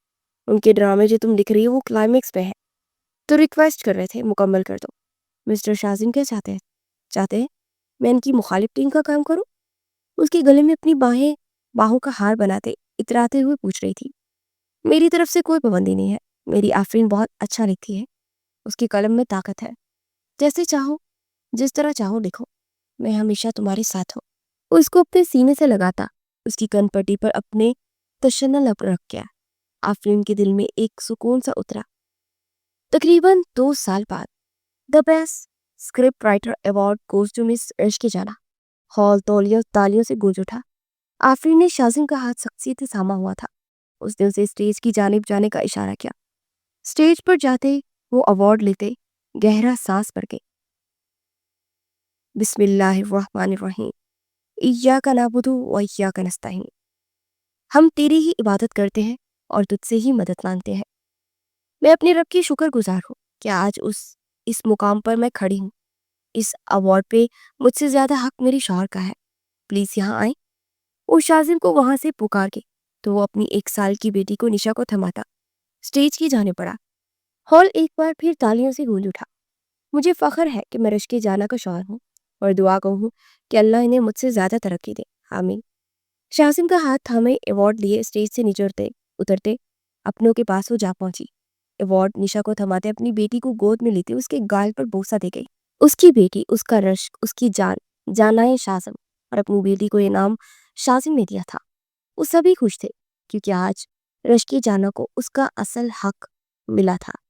ان کے ڈرامے جو تم لکھ رہی ہو وہ کلائمیکس پہ ہے تو ریکویسٹ کر رہے تھے مکمل کر دو. مسٹر شازم کیا چاہتے ہیں میں ان کی مخالف ٹیم کا کام کروں؟ اس کے گلے میں اپنی باہوں کا ہار بناتے اتراتے ہوئے پوچھ رہی تھی. میری طرف سے کوئی پابندی نہیں ہے. میری آفرین بہت اچھا لکھتی ہے. اس کی قلم میں طاقت ہے. جیسے چاہو جس طرح چاہو لکھو. میں ہمیشہ تمہارے ساتھ ہوں. وہ اس کو اپنے سینے سے لگاتا اس کی کن پٹی پر اپنے تشنہ لب رکھ گیا. آفرین کے دل میں ایک سکون سا اترا. تقریباً 2 سال بعد the best script writer award goes to miss Rashki Jana. Hall تالیوں سے گونج اٹھا. آفرین نے شازم کا ہاتھ سختی سے تھاما ہوا تھا. اس نے اسے اسٹیج کی جانب جانے کا اشارہ کیا. اسٹیج پر جاتے وہ ایوارڈ لیتے گہرا سانس بھر گئے. بسم اللہ الرحمن الرحیم. ایاک نعبد و ایاک نستعین. ہم تیری ہی عبادت کرتے ہیں اور تجھ سے ہی مدد مانگتے ہیں. میں اپنے رب کی شکر گزار ہوں کہ آج اس مقام پر میں کھڑی ہوں. اس ایوارڈ پہ مجھ سے زیادہ حق میری شوہر کا ہے. پلیز یہاں آئیں. وہ شازم کو وہاں سے پکار کے تو وہ اپنی 1 سال کی بیٹی کو نشا کو تھماتا اسٹیج کی جانے پڑا. ہال ایک بار پھر تالیوں سے گونج اٹھا. مجھے فخر ہے کہ میں رشکی جانا کا شوہر ہوں اور دعا کہوں کہ اللہ انہیں مجھ سے زیادہ ترقی دے. آمین. شازم کا ہاتھ تھامے ایوارڈ لیے اسٹیج سے نیچے اترتے اپنوں کے پاس وہ جا پہنچی۔ ایوارڈ نشا کو تھماتے اپنی بیٹی کو گود میں لیتے اس کے گال پر بوسہ دے گئی۔ اس کی بیٹی، اس کا رشک، اس کی جان، جانائے شازم، اور اپنی بیٹی کو یہ نام شازم نے دیا تھا۔ وہ سبھی خوش تھے کیونکہ آج رشکی جانا کو اس کا اصل حق ملا تھا۔